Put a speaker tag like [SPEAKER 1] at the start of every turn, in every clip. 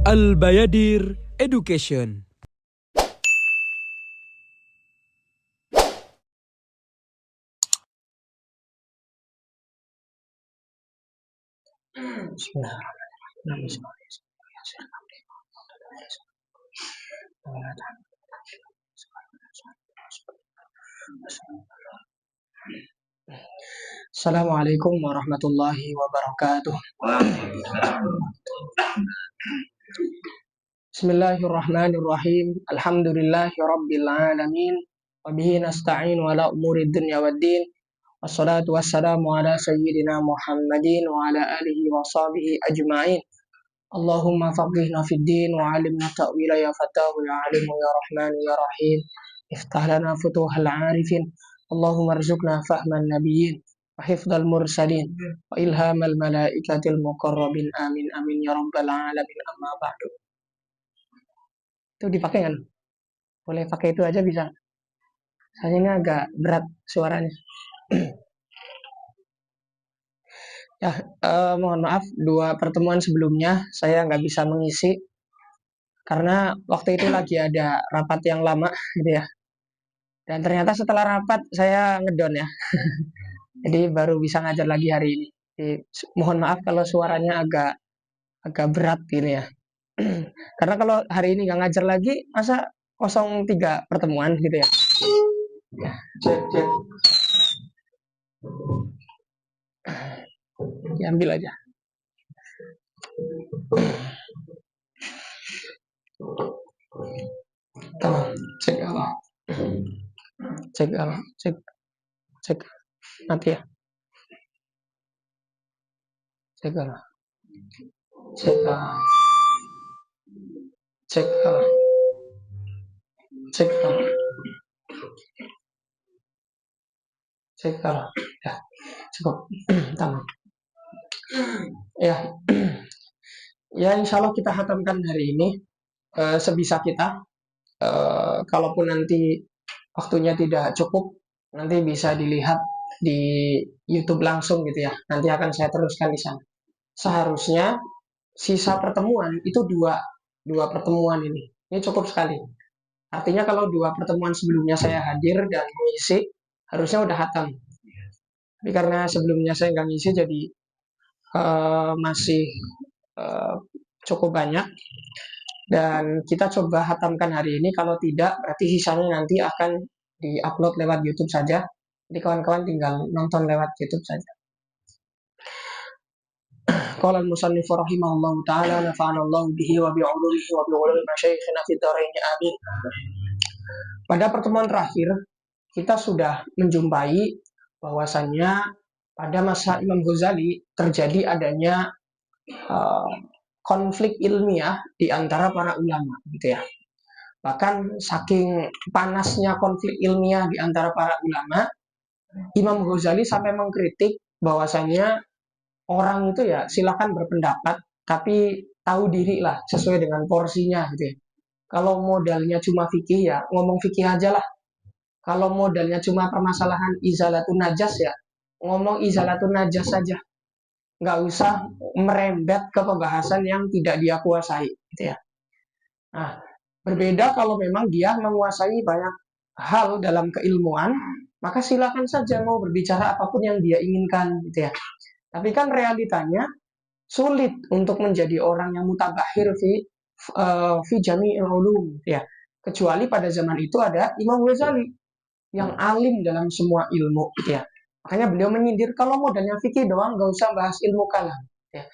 [SPEAKER 1] Al-Bayadir Education.
[SPEAKER 2] Assalamualaikum warahmatullahi wabarakatuh. Bismillahirrahmanirrahim. Alhamdulillahi rabbil alamin. Wa bihi nasta'in ala umuri dunya waddin. Wassalatu wassalamu ala sayyidina Muhammadin wa ala alihi wa sahbihi ajma'in. Allahumma faqihna fid din wa alimna ta'wila ya fatahu ya alimu ya rahmanu ya rahim. Iftah lana futuhal arifin. Allahumma arzuqna fahman nabiyyin wa hifdzal mursalin wa ilhamal malaikatil muqarrabin. Amin amin ya rabbal alamin. Amma ba'du. Itu dipakai kan? Boleh pakai itu aja bisa. Saya ini agak berat suaranya. Ya, mohon maaf, 2 pertemuan sebelumnya saya nggak bisa mengisi karena waktu itu lagi ada rapat yang lama gitu ya. Dan ternyata setelah rapat saya ngedon ya. Jadi baru bisa ngajar lagi hari ini. Jadi, mohon maaf kalau suaranya agak berat gini ya. Karena kalau hari ini nggak ngajar lagi, masa 03 pertemuan gitu ya. Ya, cek. Diambil aja. Tamam, cek Allah. Cek Allah, cek nanti ya. Cek Allah. Cek Allah. Cek Allah. Cek Allah. Cek Allah. Ya, cukup. Tamam. Ya. Ya, insya Allah kita hatamkan hari ini sebisa kita. Kalaupun nanti waktunya tidak cukup, nanti bisa dilihat di YouTube langsung gitu ya. Nanti akan saya teruskan di sana. Seharusnya sisa pertemuan itu dua pertemuan ini. Ini cukup sekali. Artinya kalau 2 pertemuan sebelumnya saya hadir dan mengisi, harusnya udah hatam. Tapi karena sebelumnya saya nggak ngisi, jadi masih cukup banyak. Dan kita coba hatamkan hari ini. Kalau tidak, berarti sisanya nanti akan di-upload lewat YouTube saja. Jadi kawan-kawan tinggal nonton lewat YouTube saja. Qala al-musannifu rahimahullahu ta'ala nafa'ana Allah bihi wa bi'ulumihi wa bi'ulumi masyayikhina fid dharain amin. Pada pertemuan terakhir kita sudah menjumpai bahwasannya pada masa Imam Ghazali terjadi adanya konflik ilmiah di antara para ulama gitu ya. Bahkan saking panasnya konflik ilmiah di antara para ulama, Imam Ghazali sampai mengkritik bahwasanya orang itu ya silakan berpendapat, tapi tahu diri lah sesuai dengan porsinya gitu ya. Kalau modalnya cuma fikih ya ngomong fikih aja lah. Kalau modalnya cuma permasalahan izalatun najas ya ngomong izalatun najas saja. Nggak usah merembet ke pembahasan yang tidak dia kuasai gitu ya. Nah, berbeda kalau memang dia menguasai banyak hal dalam keilmuan, maka silakan saja mau berbicara apapun yang dia inginkan gitu ya. Tapi kan realitanya sulit untuk menjadi orang yang mutabahir fi jami'il ulum ya. Kecuali pada zaman itu ada Imam Ghazali yang alim dalam semua ilmu gitu ya. Makanya beliau menyindir kalau modalnya fikih doang nggak usah bahas ilmu kalam ya.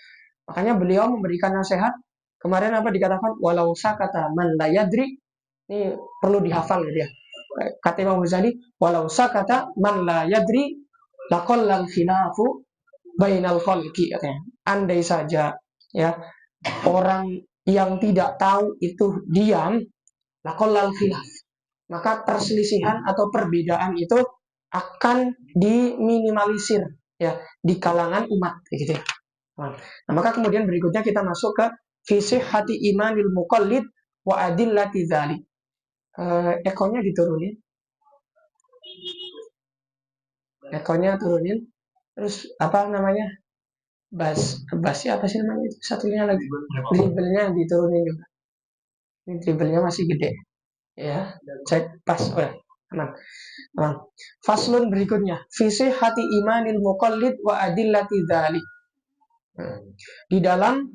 [SPEAKER 2] Makanya beliau memberikan nasihat kemarin apa dikatakan walau sakata man la yadri, ini perlu dihafal gitu ya. Kata Imam Ghazali walau sakata man la yadri laqallal khilafu bainal khalqi katanya. Andai saja ya orang yang tidak tahu itu diam, laqallal khilaf, maka perselisihan atau perbedaan itu akan diminimalisir ya di kalangan umat gitu ya. Nah, maka kemudian berikutnya kita masuk ke fisih hati imanil muqallid wa adillati dzalik. Ekonya diturunin. Ekonya turunin. Terus apa namanya? Basi apa sih namanya itu? Satunya lagi. Dribblenya diturunin juga. Ini dribblenya masih gede. Ya, cek pas. Oh ya, aman. Aman. Faslun berikutnya. Fi hati imanil muqallid wa adillati dzalik. Di dalam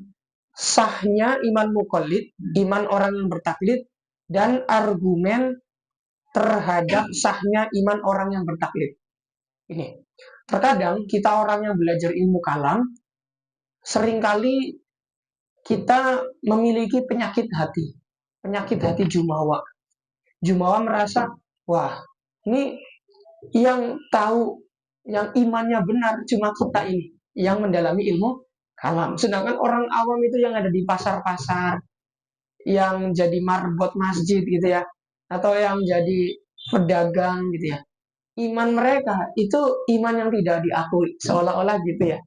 [SPEAKER 2] sahnya iman muqallid, iman orang yang bertaklid, dan argumen terhadap sahnya iman orang yang bertaklid. Ini. Terkadang kita orang yang belajar ilmu kalam, seringkali kita memiliki penyakit hati. Penyakit hati jumawa. Jumawa merasa, wah, ini yang tahu, yang imannya benar cuma kita ini, yang mendalami ilmu kalam. Sedangkan orang awam itu yang ada di pasar-pasar, yang jadi marbot masjid gitu ya, atau yang jadi pedagang gitu ya. Iman mereka itu iman yang tidak diakui, seolah-olah gitu ya.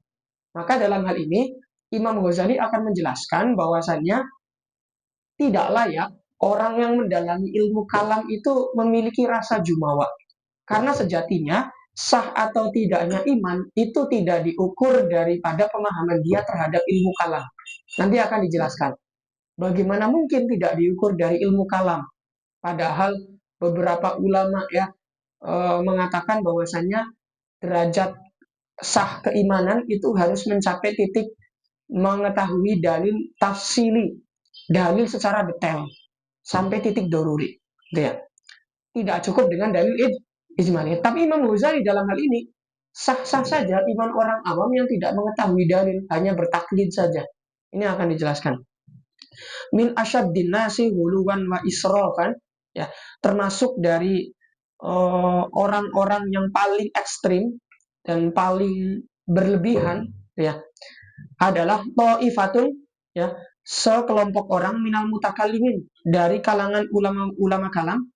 [SPEAKER 2] Maka dalam hal ini, Imam Ghazali akan menjelaskan bahwasannya tidak layak orang yang mendalami ilmu kalam itu memiliki rasa jumawa. Karena sejatinya sah atau tidaknya iman itu tidak diukur daripada pemahaman dia terhadap ilmu kalam. Nanti akan dijelaskan. Bagaimana mungkin tidak diukur dari ilmu kalam? Padahal beberapa ulama ya mengatakan bahwasannya derajat sah keimanan itu harus mencapai titik mengetahui dalil tafsili, dalil secara detail sampai titik doruri. Ya. Tidak cukup dengan dalil ijmali. Tapi Imam Ghazali dalam hal ini sah-sah saja iman orang awam yang tidak mengetahui dalil, hanya bertaklid saja. Ini akan dijelaskan. Min asyaddin nasi huluwan wa israfan, ya, termasuk dari orang-orang yang paling ekstrim dan paling berlebihan, ya, adalah ta'ifatun, ya, sekelompok orang minal mutakallimin, dari kalangan ulama kalam,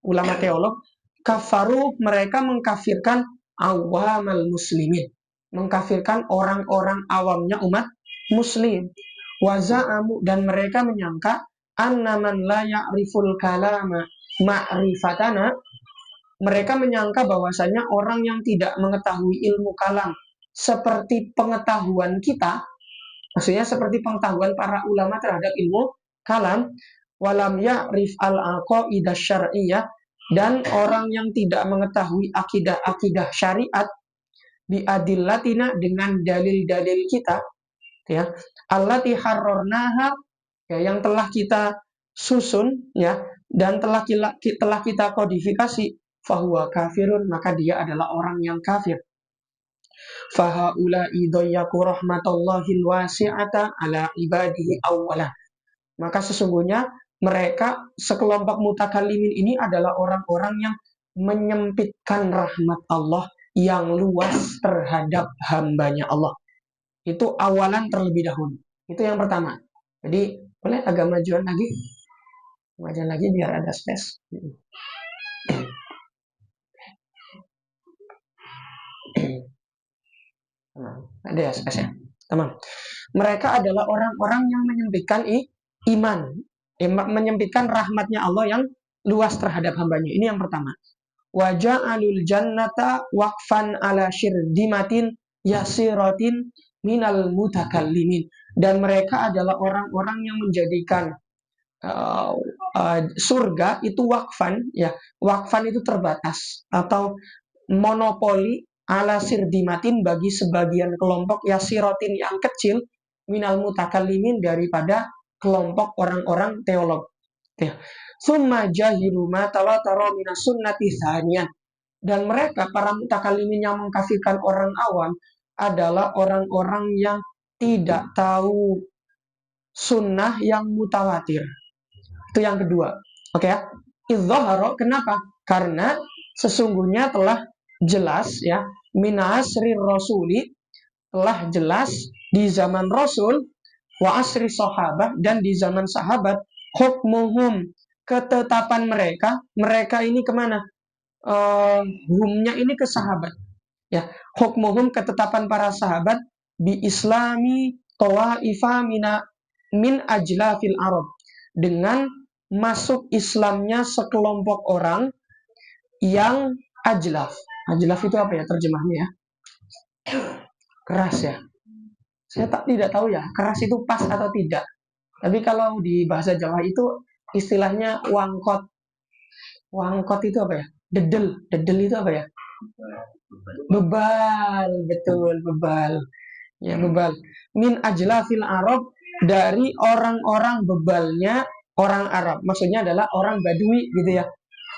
[SPEAKER 2] ulama teolog, kafaru, mereka mengkafirkan awamal muslimin, mengkafirkan orang-orang awamnya umat muslim. Waza'amu, dan mereka menyangka annaman la ya'riful kalama ma'rifatana, mereka menyangka bahwasanya orang yang tidak mengetahui ilmu kalam seperti pengetahuan kita, maksudnya seperti pengetahuan para ulama terhadap ilmu kalam, walam ya'rif al-aqaidah syar'iyyah, dan orang yang tidak mengetahui akidah-akidah syariat, biadillatina, dengan dalil-dalil kita, ya, allati harrarnaha, ya, yang telah kita susun, ya, dan telah kita kodifikasi, fahuwa kafirun, maka dia adalah orang yang kafir. Fahaula idayyaku rahmatullahil wasi'ata ala ibadihi awwalah. Maka sesungguhnya mereka, sekelompok mutakallimin ini adalah orang-orang yang menyempitkan rahmat Allah yang luas terhadap hambanya Allah. Itu awalan terlebih dahulu. Itu yang pertama. Jadi boleh agak majuan lagi. Majuan lagi biar ada space. Ada ya space-nya. Teman. Mereka adalah orang-orang yang menyempitkan iman, menyempitkan rahmatnya Allah yang luas terhadap hambanya. Ini yang pertama. Waja'alul jannata waqfan ala syirdimatin yasiratin minal mutakallimin. Dan mereka adalah orang-orang yang menjadikan surga itu wakfan, ya. Wakfan itu terbatas atau monopoli ala sirdimatin, bagi sebagian kelompok yasirotin yang kecil, minal mutakallimin, daripada kelompok orang-orang teolog. Ya. Summa jahilu ma tawatara minas sunnati thaniyan. Dan mereka, para mutakallimin yang mengkafirkan orang awam, adalah orang-orang yang tidak tahu sunnah yang mutawatir. Itu yang kedua. Oke ya. Idzhara, kenapa? Karena sesungguhnya telah jelas, ya, minasri rasuli, telah jelas di zaman Rasul, wa asri sahabat, dan di zaman sahabat, hukmuhum, ketetapan mereka. Mereka ini kemana? Humnya ini ke sahabat, ya. Hukmuhum, ketetapan para sahabat, bi islami tawaifa min ajlafil arab, dengan masuk Islamnya sekelompok orang yang ajlaf. Ajlaf itu apa ya terjemahnya ya? Keras ya. Saya tidak tahu ya, keras itu pas atau tidak. Tapi kalau di bahasa Jawa itu istilahnya wangkot. Wangkot itu apa ya? Dedel. Dedel itu apa ya? Bebal. Betul, bebal. Ya, bebal. Min ajlafil Arab, dari orang-orang bebalnya orang Arab. Maksudnya adalah orang Badui gitu ya.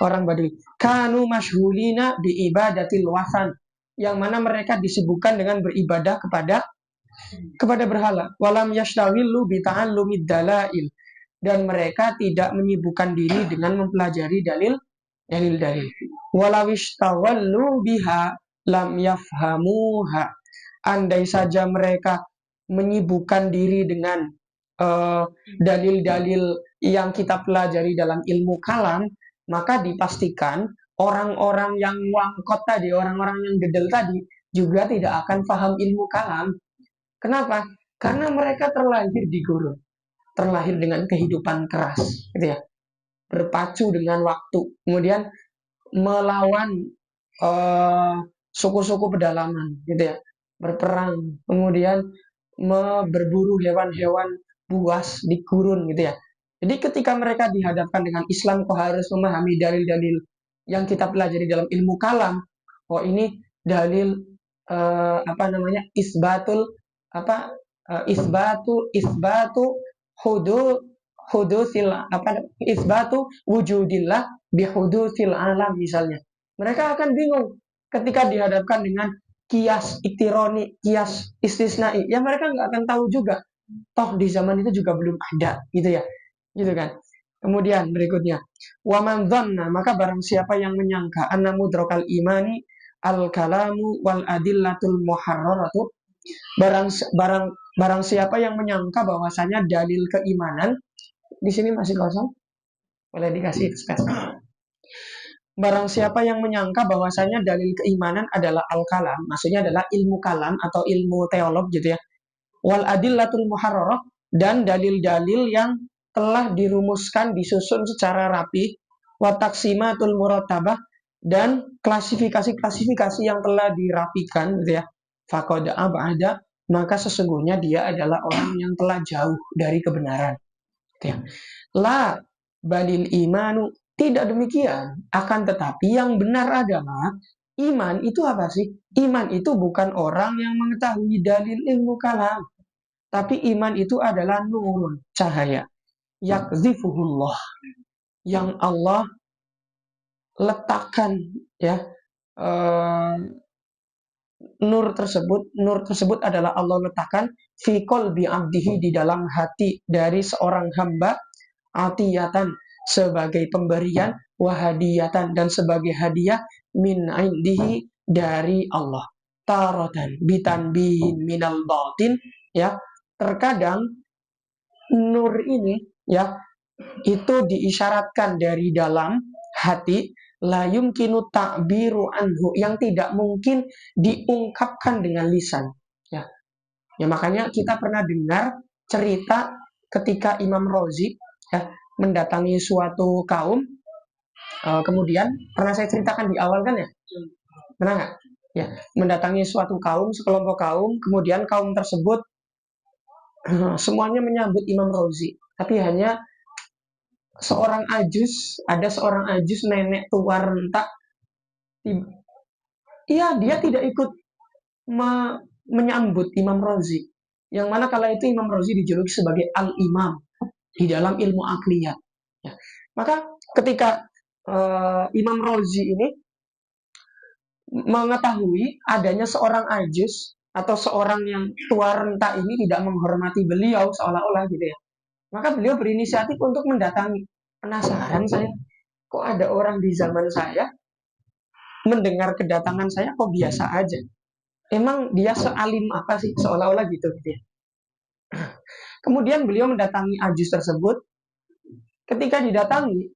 [SPEAKER 2] Orang Badui. Kanu masyhulina bi ibadatil wasan. Yang mana mereka disibukkan dengan beribadah kepada berhala. Walam yashtawilu bi ta'allumid dalail, dan mereka tidak menyibukkan diri dengan mempelajari dalil-dalil. Walawish tawallu biha lam yafhamuha. Andai saja mereka menyibukkan diri dengan dalil-dalil yang kita pelajari dalam ilmu kalam, maka dipastikan orang-orang yang wangkot tadi, orang-orang yang gedel tadi, juga tidak akan paham ilmu kalam. Kenapa? Karena mereka terlahir di gurun, terlahir dengan kehidupan keras, gitu ya, berpacu dengan waktu, kemudian melawan eh, suku-suku pedalaman, gitu ya, berperang, kemudian berburu hewan-hewan buas di gurun, gitu ya. Jadi ketika mereka dihadapkan dengan Islam, kok harus memahami dalil-dalil yang kita pelajari dalam ilmu kalam. Oh, ini dalil apa namanya, isbatul apa isbatu hudu hudusil apa isbatu wujudillah bihudusil alam misalnya. Mereka akan bingung ketika dihadapkan dengan kias iktironi, kias istisnai. Ya mereka nggak akan tahu juga. Toh di zaman itu juga belum ada, gitu ya. Gitu kan. Kemudian berikutnya, waman dhanna, maka barang siapa yang menyangka anna mudrakal imani al kalamu wal adillatul muharraratu, barang barang barang siapa yang menyangka bahwasanya dalil keimanan, di sini masih kosong, boleh dikasih space. Barang siapa yang menyangka bahwasanya dalil keimanan adalah al-kalam, maksudnya adalah ilmu kalam atau ilmu teolog gitu ya. Wal adillatul muharrarah, dan dalil-dalil yang telah dirumuskan, disusun secara rapi, wa taqsimatul murattabah, dan klasifikasi-klasifikasi yang telah dirapikan gitu ya. Faqad ab'ada, maka sesungguhnya dia adalah orang yang telah jauh dari kebenaran. Gitu ya. La balil imanu, tidak demikian. Akan tetapi yang benar adalah iman itu apa sih? Iman itu bukan orang yang mengetahui dalil ilmu kalam, tapi iman itu adalah nurun, cahaya. Yakzifuhullah, yang Allah letakkan ya. eh, nur tersebut adalah Allah letakkan fi qalbi abdihi, di dalam hati dari seorang hamba, atiyatan, sebagai pemberian, wahadiyatan, dan sebagai hadiah, min indihi, dari Allah, tarotan bitanbihin minal batin, ya. Terkadang nur ini ya itu diisyaratkan dari dalam hati, la yumkinu ta'biru anhu, yang tidak mungkin diungkapkan dengan lisan, ya. Ya makanya kita pernah dengar cerita ketika Imam Razi ya mendatangi suatu kaum, kemudian pernah saya ceritakan di awal kan ya, pernah nggak? Ya, mendatangi suatu kaum, sekelompok kaum, kemudian kaum tersebut semuanya menyambut Imam Razi, tapi hanya ada seorang ajus, nenek tua rentak, iya dia tidak ikut menyambut Imam Razi, yang mana kala itu Imam Razi dijuluki sebagai Al-Imam di dalam ilmu akliyat, ya. Maka ketika Imam Razi ini mengetahui adanya seorang ajus atau seorang yang tua renta ini tidak menghormati beliau seolah-olah gitu ya, maka beliau berinisiatif untuk mendatangi. Penasaran saya, kok ada orang di zaman saya mendengar kedatangan saya kok biasa aja. Emang dia sealim apa sih, seolah-olah gitu ya. Kemudian beliau mendatangi ajus tersebut. Ketika didatangi,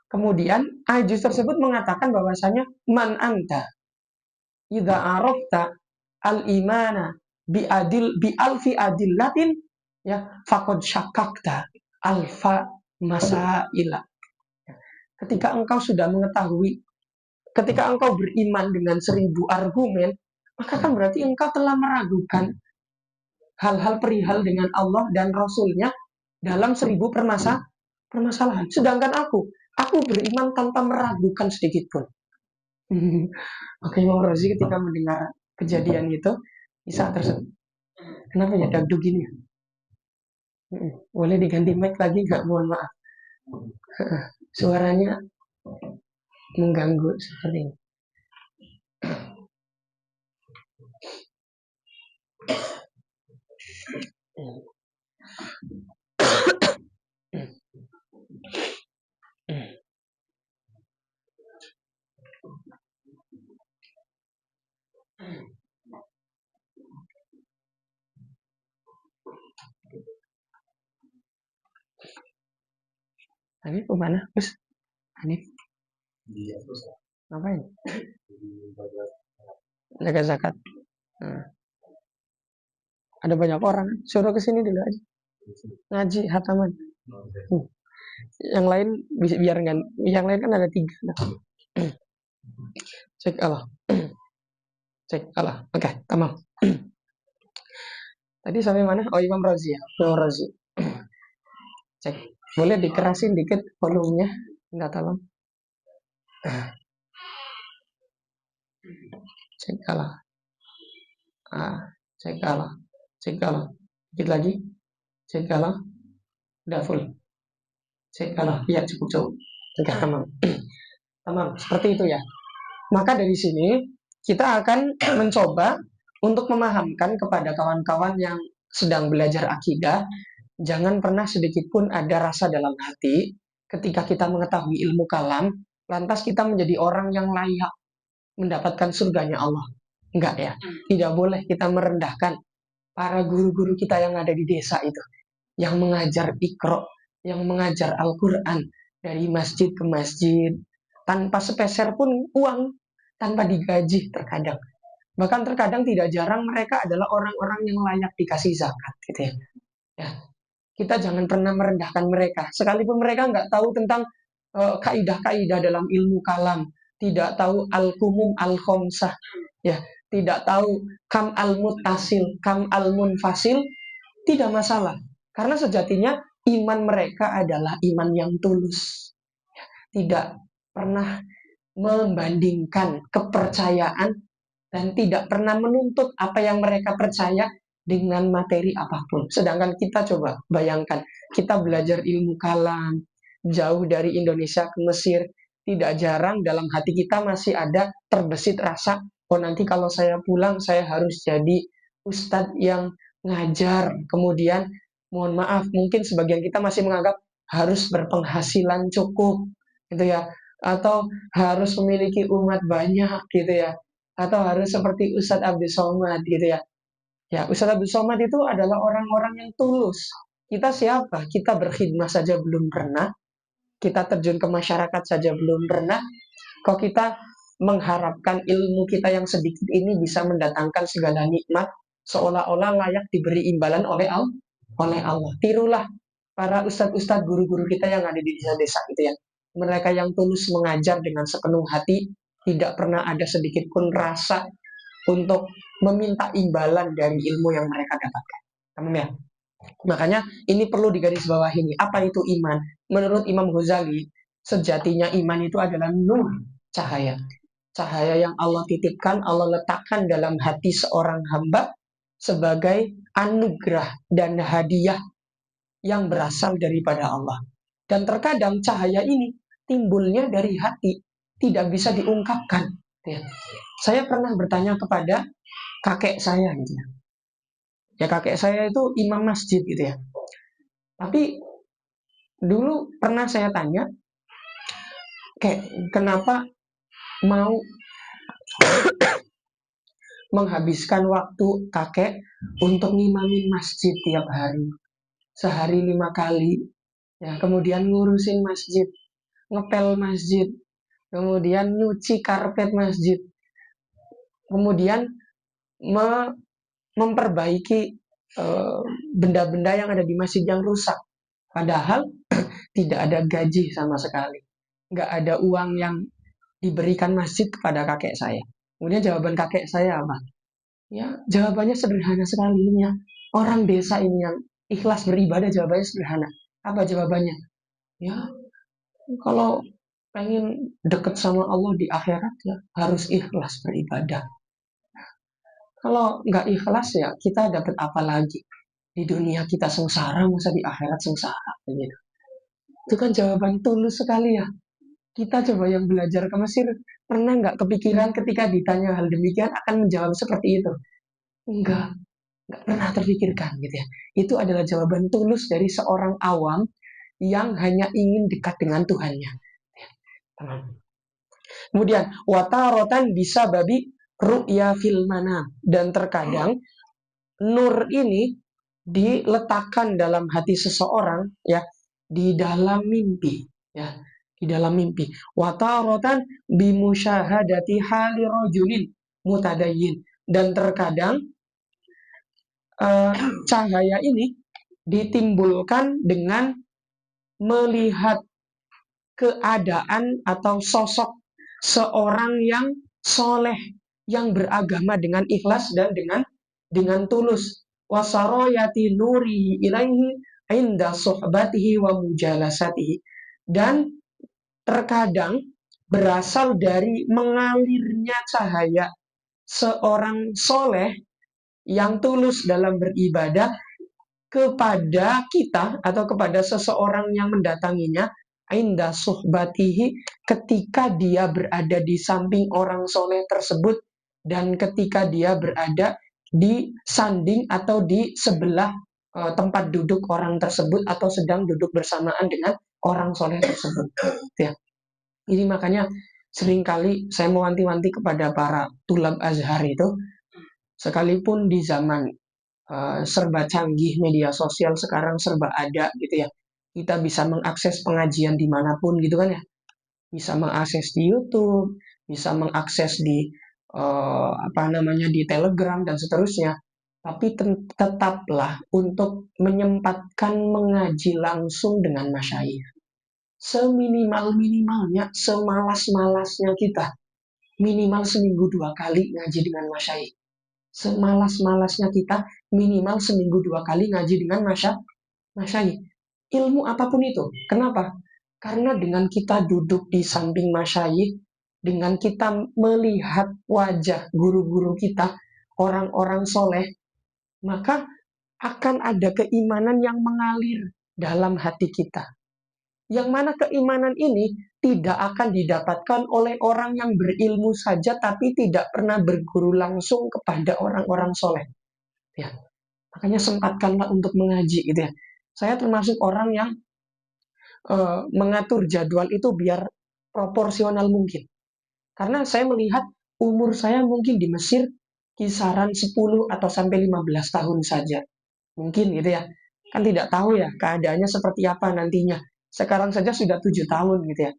[SPEAKER 2] kemudian ajus tersebut mengatakan bahwasanya man anta idza arafta al-imana bi alfi adillatin, ya, faqad syakakta alfa masaila. Ketika engkau sudah mengetahui, ketika engkau beriman dengan 1000 argumen, maka kan berarti engkau telah meragukan hal-hal perihal dengan Allah dan Rasulnya dalam 1000 permasalahan. Sedangkan aku beriman tanpa meragukan sedikit pun. Oke, Imam Razi ketika mendengar kejadian itu di saat tersebut, kenapa ya dagdug gini ya? Boleh diganti mic lagi nggak? Mohon maaf. Suaranya mengganggu seperti ini. Hanif kemana? Terus Hanif ngapain? Jaga zakat. Nah, ada banyak orang, suruh kesini dulu aja ngaji hataman. Yang lain biar nggak, yang lain kan ada 3. Nah. Cek Allah. Cek Allah. Oke, tamam. Tadi sampai mana? Oh, Imam Razi ya. Imam Razi. Cek. Boleh dikerasin dikit volumenya? Enggak, tolong. Cek Allah. Cek Allah. Cek Allah. Dikit lagi. Cek Allah. Udah full. Cek Allah. Iya, cukup. Oke, tamam. Tamam, seperti itu ya. Maka dari sini kita akan mencoba untuk memahamkan kepada kawan-kawan yang sedang belajar akidah, jangan pernah sedikit pun ada rasa dalam hati ketika kita mengetahui ilmu kalam, lantas kita menjadi orang yang layak mendapatkan surganya Allah. Enggak ya, tidak boleh kita merendahkan para guru-guru kita yang ada di desa itu, yang mengajar Iqra, yang mengajar Al-Quran dari masjid ke masjid, tanpa sepeser pun uang, tanpa digaji terkadang. Bahkan terkadang tidak jarang mereka adalah orang-orang yang layak dikasih zakat, gitu ya. Ya, kita jangan pernah merendahkan mereka. Sekalipun mereka nggak tahu tentang kaidah-kaidah dalam ilmu kalam, tidak tahu al-kumum al-khomsah, ya, tidak tahu kam al-mutasil, kam al-munfasil, tidak masalah. Karena sejatinya iman mereka adalah iman yang tulus. Tidak pernah membandingkan kepercayaan dan tidak pernah menuntut apa yang mereka percaya dengan materi apapun. Sedangkan kita coba bayangkan, kita belajar ilmu kalam jauh dari Indonesia ke Mesir, tidak jarang dalam hati kita masih ada terbesit rasa, oh nanti kalau saya pulang saya harus jadi ustadz yang ngajar. Kemudian mohon maaf, mungkin sebagian kita masih menganggap harus berpenghasilan cukup, gitu ya, atau harus memiliki umat banyak, gitu ya, atau harus seperti Ustadz Abdul Somad, gitu ya. Ya, Ustadz Abdul Somad itu adalah orang-orang yang tulus. Kita siapa? Kita berkhidmat saja belum pernah. Kita terjun ke masyarakat saja belum pernah. Kok kita mengharapkan ilmu kita yang sedikit ini bisa mendatangkan segala nikmat, seolah-olah layak diberi imbalan oleh Allah. Tirulah para ustadz-ustadz guru-guru kita yang ada di desa-desa itu ya. Mereka yang tulus mengajar dengan sepenuh hati, tidak pernah ada sedikit pun rasa untuk meminta imbalan dari ilmu yang mereka dapatkan. Teman ya. Makanya ini perlu digarisbawahi ini. Apa itu iman? Menurut Imam Ghazali, sejatinya iman itu adalah nur, cahaya. Cahaya yang Allah titipkan, Allah letakkan dalam hati seorang hamba sebagai anugerah dan hadiah yang berasal daripada Allah. Dan terkadang cahaya ini timbulnya dari hati, tidak bisa diungkapkan. Ya. Saya pernah bertanya kepada kakek saya, gitu ya. Ya, kakek saya itu imam masjid, gitu ya. Tapi dulu pernah saya tanya, kenapa mau menghabiskan waktu kakek untuk ngimamin masjid tiap hari, sehari 5 kali, ya, kemudian ngurusin masjid, ngepel masjid, kemudian nyuci karpet masjid, kemudian memperbaiki benda-benda yang ada di masjid yang rusak. Padahal tidak ada gaji sama sekali, nggak ada uang yang diberikan masjid kepada kakek saya. Kemudian jawaban kakek saya apa? Ya, jawabannya sederhana sekali ya. Orang desa ini yang ikhlas beribadah, jawabannya sederhana. Apa jawabannya? Ya, kalau pengen deket sama Allah di akhirat ya harus ikhlas beribadah. Kalau nggak ikhlas ya kita dapat apa lagi? Di dunia kita sengsara, masa di akhirat sengsara? Gitu. Itu kan jawaban tulus sekali ya. Kita coba yang belajar ke Mesir, pernah nggak kepikiran ketika ditanya hal demikian akan menjawab seperti itu? Nggak pernah terpikirkan gitu ya. Itu adalah jawaban tulus dari seorang awam yang hanya ingin dekat dengan Tuhannya. Kemudian watarotan bisa babi ru'ya fil manam, dan terkadang nur ini diletakkan dalam hati seseorang ya di dalam mimpi ya, di dalam mimpi. Watarotan bimusyahadati hali rajulin mutadayyin, dan terkadang cahaya ini ditimbulkan dengan melihat keadaan atau sosok seorang yang soleh, yang beragama dengan ikhlas dan dengan tulus. Wasaroyati nuri ilaihi inda sohbatihi wa mujalasatihi, dan terkadang berasal dari mengalirnya cahaya seorang soleh yang tulus dalam beribadah kepada kita atau kepada seseorang yang mendatanginya inda suhbatihi, ketika dia berada di samping orang soleh tersebut dan ketika dia berada di sanding atau di sebelah tempat duduk orang tersebut atau sedang duduk bersamaan dengan orang soleh tersebut ya. Ini makanya seringkali saya mewanti-wanti kepada para tulab Azhar itu, sekalipun di zaman serba canggih, media sosial sekarang serba ada gitu ya, kita bisa mengakses pengajian dimanapun gitu kan ya, bisa mengakses di YouTube, bisa mengakses di di Telegram dan seterusnya. Tapi tetaplah untuk menyempatkan mengaji langsung dengan masyayikh. Seminimal-minimalnya, semalas-malasnya kita, minimal seminggu 2 kali ngaji dengan masyayikh. Semalas-malasnya kita, minimal seminggu 2 kali ngaji dengan masyayikh. Ilmu apapun itu. Kenapa? Karena dengan kita duduk di samping masyayikh, dengan kita melihat wajah guru-guru kita, orang-orang soleh, maka akan ada keimanan yang mengalir dalam hati kita. Yang mana keimanan ini tidak akan didapatkan oleh orang yang berilmu saja tapi tidak pernah berguru langsung kepada orang-orang soleh. Ya, makanya sempatkanlah untuk mengaji gitu ya. Saya termasuk orang yang mengatur jadwal itu biar proporsional mungkin. Karena saya melihat umur saya mungkin di Mesir kisaran 10 atau sampai 15 tahun saja. Mungkin gitu ya. Kan tidak tahu ya keadaannya seperti apa nantinya. Sekarang saja sudah 7 tahun gitu ya.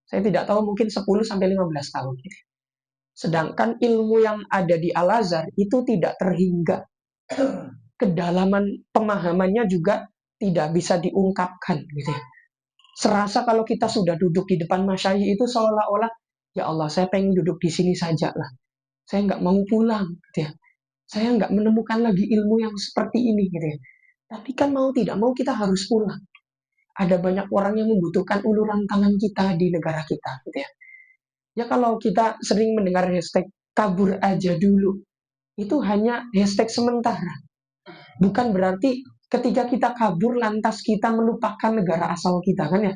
[SPEAKER 2] Saya tidak tahu mungkin 10 sampai 15 tahun gitu. Sedangkan ilmu yang ada di Al-Azhar itu tidak terhingga. Kedalaman pemahamannya juga tidak bisa diungkapkan gitu ya. Serasa kalau kita sudah duduk di depan masyayikh itu seolah-olah, ya Allah, saya pengen duduk di sini saja lah. Saya nggak mau pulang, gitu ya. Saya nggak menemukan lagi ilmu yang seperti ini, gitu ya. Tapi kan mau tidak mau kita harus pulang. Ada banyak orang yang membutuhkan uluran tangan kita di negara kita, gitu ya. Ya kalau kita sering mendengar hashtag kabur aja dulu, itu hanya hashtag sementara. Bukan berarti ketika kita kabur lantas kita melupakan negara asal kita kan ya.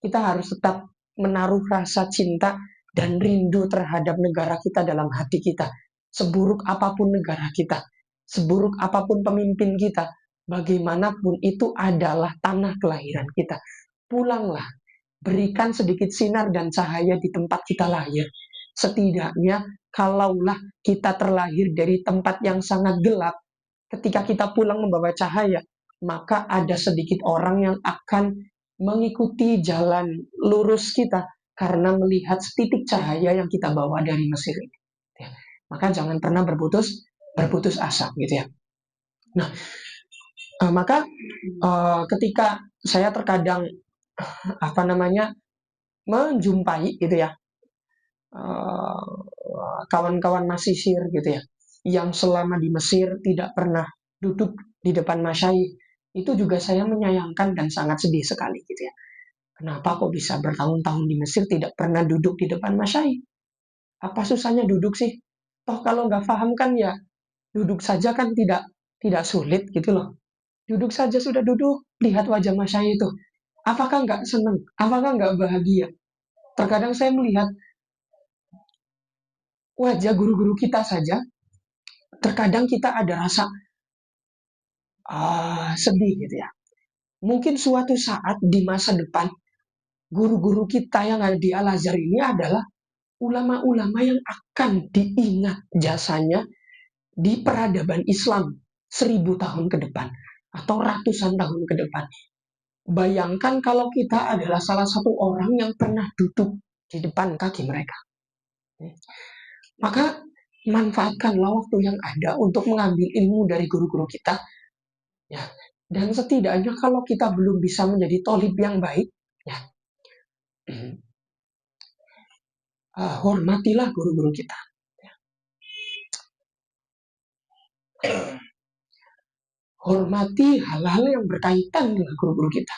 [SPEAKER 2] Kita harus tetap menaruh rasa cinta dan rindu terhadap negara kita dalam hati kita. Seburuk apapun negara kita, seburuk apapun pemimpin kita, bagaimanapun itu adalah tanah kelahiran kita. Pulanglah, berikan sedikit sinar dan cahaya di tempat kita lahir. Setidaknya kalaulah kita terlahir dari tempat yang sangat gelap, ketika kita pulang membawa cahaya, maka ada sedikit orang yang akan mengikuti jalan lurus kita karena melihat setitik cahaya yang kita bawa dari Mesir ini. Ya. Maka jangan pernah berputus asa gitu ya. Nah, maka ketika saya terkadang menjumpai gitu ya kawan-kawan Masisir gitu ya, yang selama di Mesir tidak pernah duduk di depan masyayikh. Itu juga saya menyayangkan dan sangat sedih sekali gitu ya. Kenapa kok bisa bertahun-tahun di Mesir tidak pernah duduk di depan masyayikh? Apa susahnya duduk sih? Toh kalau nggak paham kan ya duduk saja kan tidak sulit gitu loh. Duduk saja sudah duduk, lihat wajah masyayikh itu. Apakah nggak senang? Apakah nggak bahagia? Terkadang saya melihat wajah guru-guru kita saja, terkadang kita ada rasa sedih gitu ya. Mungkin suatu saat di masa depan, guru-guru kita yang ada di Al-Azhar ini adalah ulama-ulama yang akan diingat jasanya di peradaban Islam 1000 tahun ke depan atau ratusan tahun ke depan. Bayangkan kalau kita adalah salah satu orang yang pernah duduk di depan kaki mereka. Maka manfaatkanlah waktu yang ada untuk mengambil ilmu dari guru-guru kita. Ya. Dan setidaknya kalau kita belum bisa menjadi tolib yang baik, ya, hormatilah guru-guru kita. Hormati hal-hal yang berkaitan dengan guru-guru kita.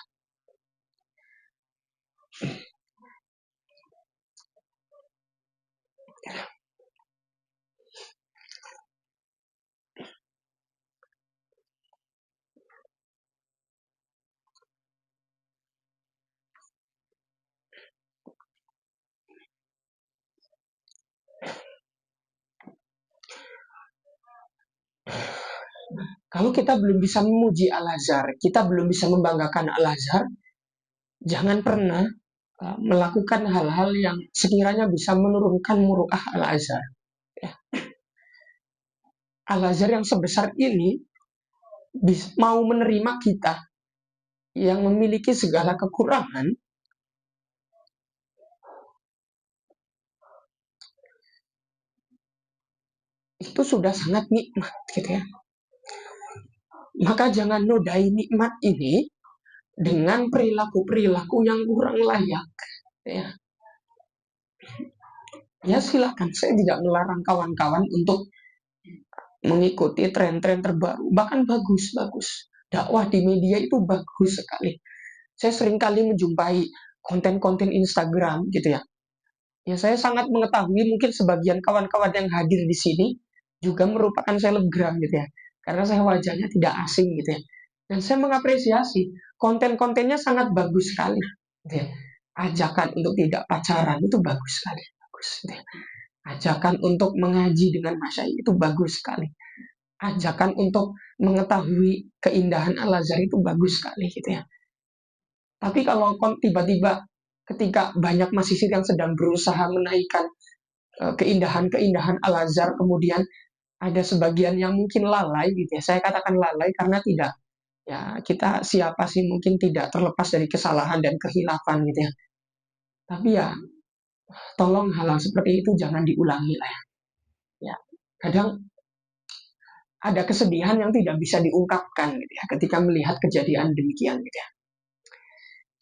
[SPEAKER 2] Kalau kita belum bisa memuji Al-Azhar, kita belum bisa membanggakan Al-Azhar, jangan pernah melakukan hal-hal yang sekiranya bisa menurunkan muruah Al-Azhar. Ya. Al-Azhar yang sebesar ini mau menerima kita yang memiliki segala kekurangan, itu sudah sangat nikmat gitu ya. Maka jangan nodai nikmat ini dengan perilaku-perilaku yang kurang layak. Ya silakan, saya tidak melarang kawan-kawan untuk mengikuti tren-tren terbaru. Bahkan bagus. Dakwah di media itu bagus sekali. Saya sering kali menjumpai konten-konten Instagram gitu ya. Ya saya sangat mengetahui mungkin sebagian kawan-kawan yang hadir di sini juga merupakan selebgram gitu ya. Karena saya wajahnya tidak asing gitu ya. Dan saya mengapresiasi konten-kontennya sangat bagus sekali. Gitu ya. Ajakan untuk tidak pacaran itu bagus sekali. Bagus, gitu ya. Ajakan untuk mengaji dengan masyayikh itu bagus sekali. Ajakan untuk mengetahui keindahan Al-Azhar itu bagus sekali gitu ya. Tapi kalau tiba-tiba ketika banyak mahasiswa yang sedang berusaha menaikkan keindahan-keindahan Al-Azhar, kemudian ada sebagian yang mungkin lalai gitu ya. Saya katakan lalai karena tidak, ya kita siapa sih mungkin tidak terlepas dari kesalahan dan kehilafan gitu ya. Tapi ya tolong hal-hal seperti itu jangan diulangi lah ya. Ya, kadang ada kesedihan yang tidak bisa diungkapkan gitu ya ketika melihat kejadian demikian gitu ya.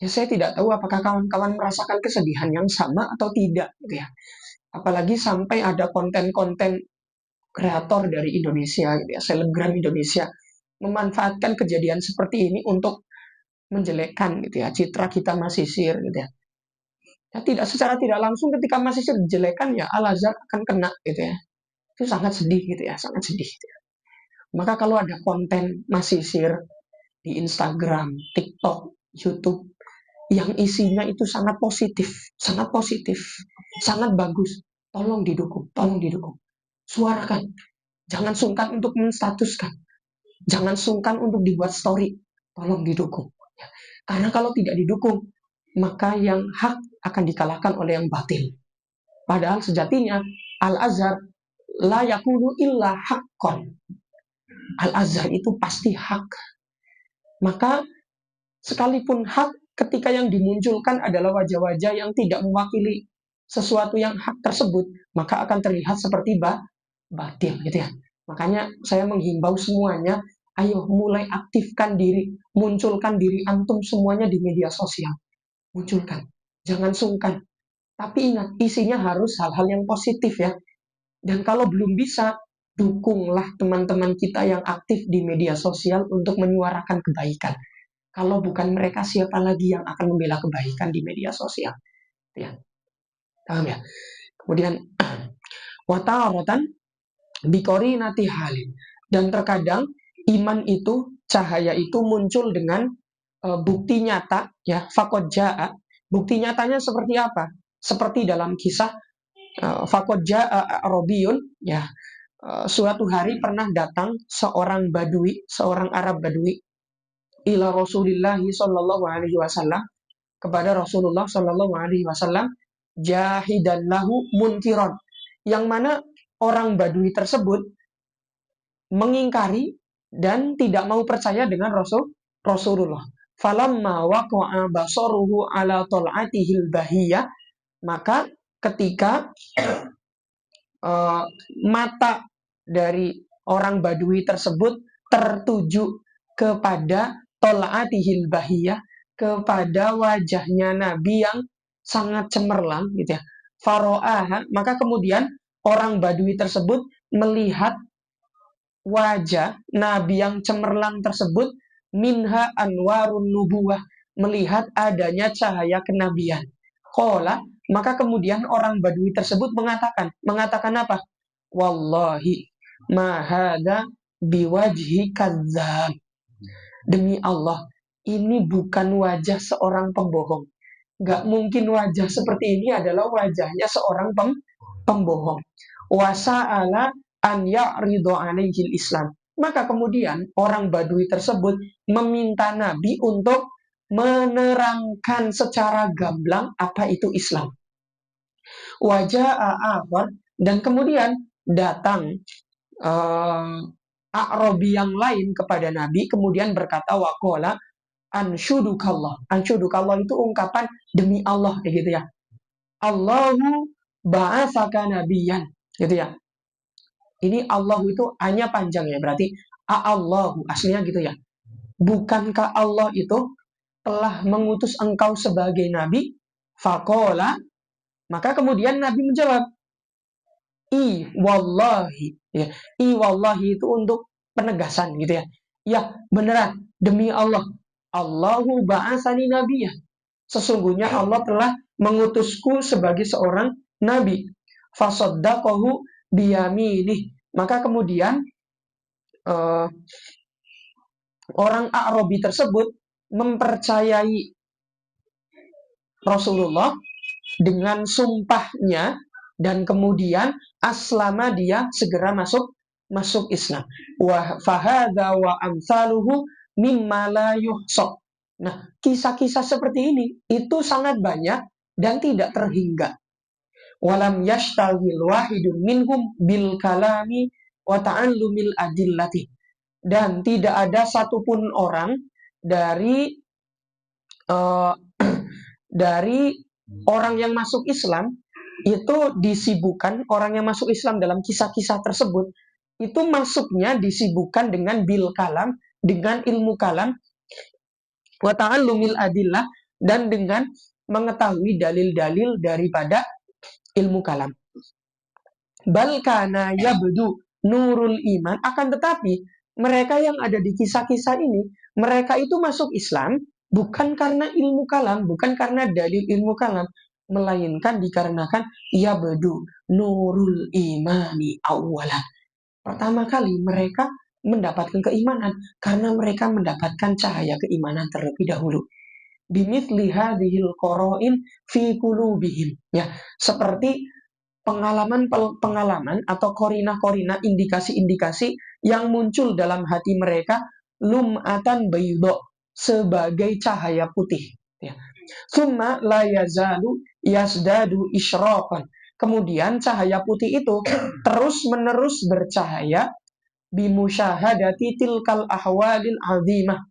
[SPEAKER 2] Ya saya tidak tahu apakah kawan-kawan merasakan kesedihan yang sama atau tidak gitu ya. Apalagi sampai ada konten-konten kreator dari Indonesia gitu ya, selebgram Indonesia memanfaatkan kejadian seperti ini untuk menjelekkan gitu ya citra kita masisir gitu ya. Ya tidak, secara tidak langsung ketika masisir dijelekan ya Al-Azhar akan kena gitu ya. Itu sangat sedih gitu ya, sangat sedih gitu ya. Maka kalau ada konten masisir di Instagram, TikTok, YouTube yang isinya itu sangat positif, sangat bagus, tolong didukung, suarakan. Jangan sungkan untuk menstatuskan. Jangan sungkan untuk dibuat story. Tolong didukung. Karena kalau tidak didukung, maka yang hak akan dikalahkan oleh yang batil. Padahal sejatinya Al-Azhar la yakunu illa haqqon. Al-Azhar itu pasti hak. Maka sekalipun hak, ketika yang dimunculkan adalah wajah-wajah yang tidak mewakili sesuatu yang hak tersebut, maka akan terlihat seperti batil gitu ya. Makanya saya menghimbau semuanya, ayo mulai aktifkan diri, munculkan diri antum semuanya di media sosial. Munculkan, jangan sungkan. Tapi ingat, isinya harus hal-hal yang positif ya. Dan kalau belum bisa, dukunglah teman-teman kita yang aktif di media sosial untuk menyuarakan kebaikan. Kalau bukan mereka, siapa lagi yang akan membela kebaikan di media sosial? Ya, paham ya? Kemudian wataratan bikori nati halin, dan terkadang iman itu, cahaya itu muncul dengan bukti nyata, ya, fakod jaa. Bukti nyatanya seperti apa? Seperti dalam kisah fakod jaa Robiun, ya, suatu hari pernah datang seorang Badui, seorang Arab Badui, ila Rasulillah Sallallahu Alaihi Wasallam, kepada Rasulullah Sallallahu Alaihi Wasallam, jahidan lahu munkiron, yang mana orang Badui tersebut mengingkari dan tidak mau percaya dengan Rasulullah. Falamma waqa'a basaruhu ala tol'atihil bahiyah, maka ketika mata dari orang Badui tersebut tertuju kepada tol'atihil bahiyah, kepada wajahnya Nabi yang sangat cemerlang, gitu ya. Faro'aha, maka kemudian orang Badui tersebut melihat wajah Nabi yang cemerlang tersebut, minha anwarun nubuwah, melihat adanya cahaya kenabian. Qala, maka kemudian orang Badui tersebut mengatakan apa? Wallahi ma hadza biwajhi kadzdzab. Demi Allah, ini bukan wajah seorang pembohong. Gak mungkin wajah seperti ini adalah wajahnya seorang pembohong. Wasa'ala an ya'ridu alaihil Islam. Maka kemudian orang Badui tersebut meminta Nabi untuk menerangkan secara gamblang apa itu Islam. Waja'a akhar, dan kemudian datang A'rabi yang lain kepada Nabi, kemudian berkata, waqala anshudukallah. Anshudukallah itu ungkapan demi Allah, gitu ya. Allahu ba'atsaka nabiyan, gitu ya. Ini Allah itu hanya panjang ya, berarti Allahu aslinya gitu ya. Bukankah Allah itu telah mengutus engkau sebagai nabi? Faqala, maka kemudian Nabi menjawab, I wallahi, ya. I wallahi itu untuk penegasan, gitu ya. Ya, beneran, demi Allah. Allahu ba'asani nabiyya. Sesungguhnya Allah telah mengutusku sebagai seorang nabi. Fasaddaqahu biyaminih. Maka kemudian orang A'rabi tersebut mempercayai Rasulullah dengan sumpahnya, dan kemudian aslama, dia segera masuk Islam. Wa fahadha wa amsaluhu mimma la yuhsa. Nah, kisah-kisah seperti ini itu sangat banyak dan tidak terhingga. Walam yashtagil wahidun minhum bil kalami wa ta'allumil adillati. Dan tidak ada satupun orang dari orang yang masuk Islam itu disibukkan, orang yang masuk Islam dalam kisah-kisah tersebut itu masuknya disibukkan dengan bil kalam, dengan ilmu kalam, wa ta'allumil adillah, dan dengan mengetahui dalil-dalil daripada ilmu kalam. Bal kana yabdu nurul iman, akan tetapi mereka yang ada di kisah-kisah ini, mereka itu masuk Islam bukan karena ilmu kalam, bukan karena dalil ilmu kalam, melainkan dikarenakan yabdu nurul imani awalan. Pertama kali mereka mendapatkan keimanan karena mereka mendapatkan cahaya keimanan terlebih dahulu. Bimithli hadhil qara'in fi qulubihim, ya, seperti pengalaman atau korina-korina, indikasi-indikasi yang muncul dalam hati mereka, lum'atan baydo, sebagai cahaya putih, ya. Summa la yazalu yasdadu isyraqan. Kemudian cahaya putih itu terus-menerus bercahaya bimusyahadati tilkal ahwalil azimah,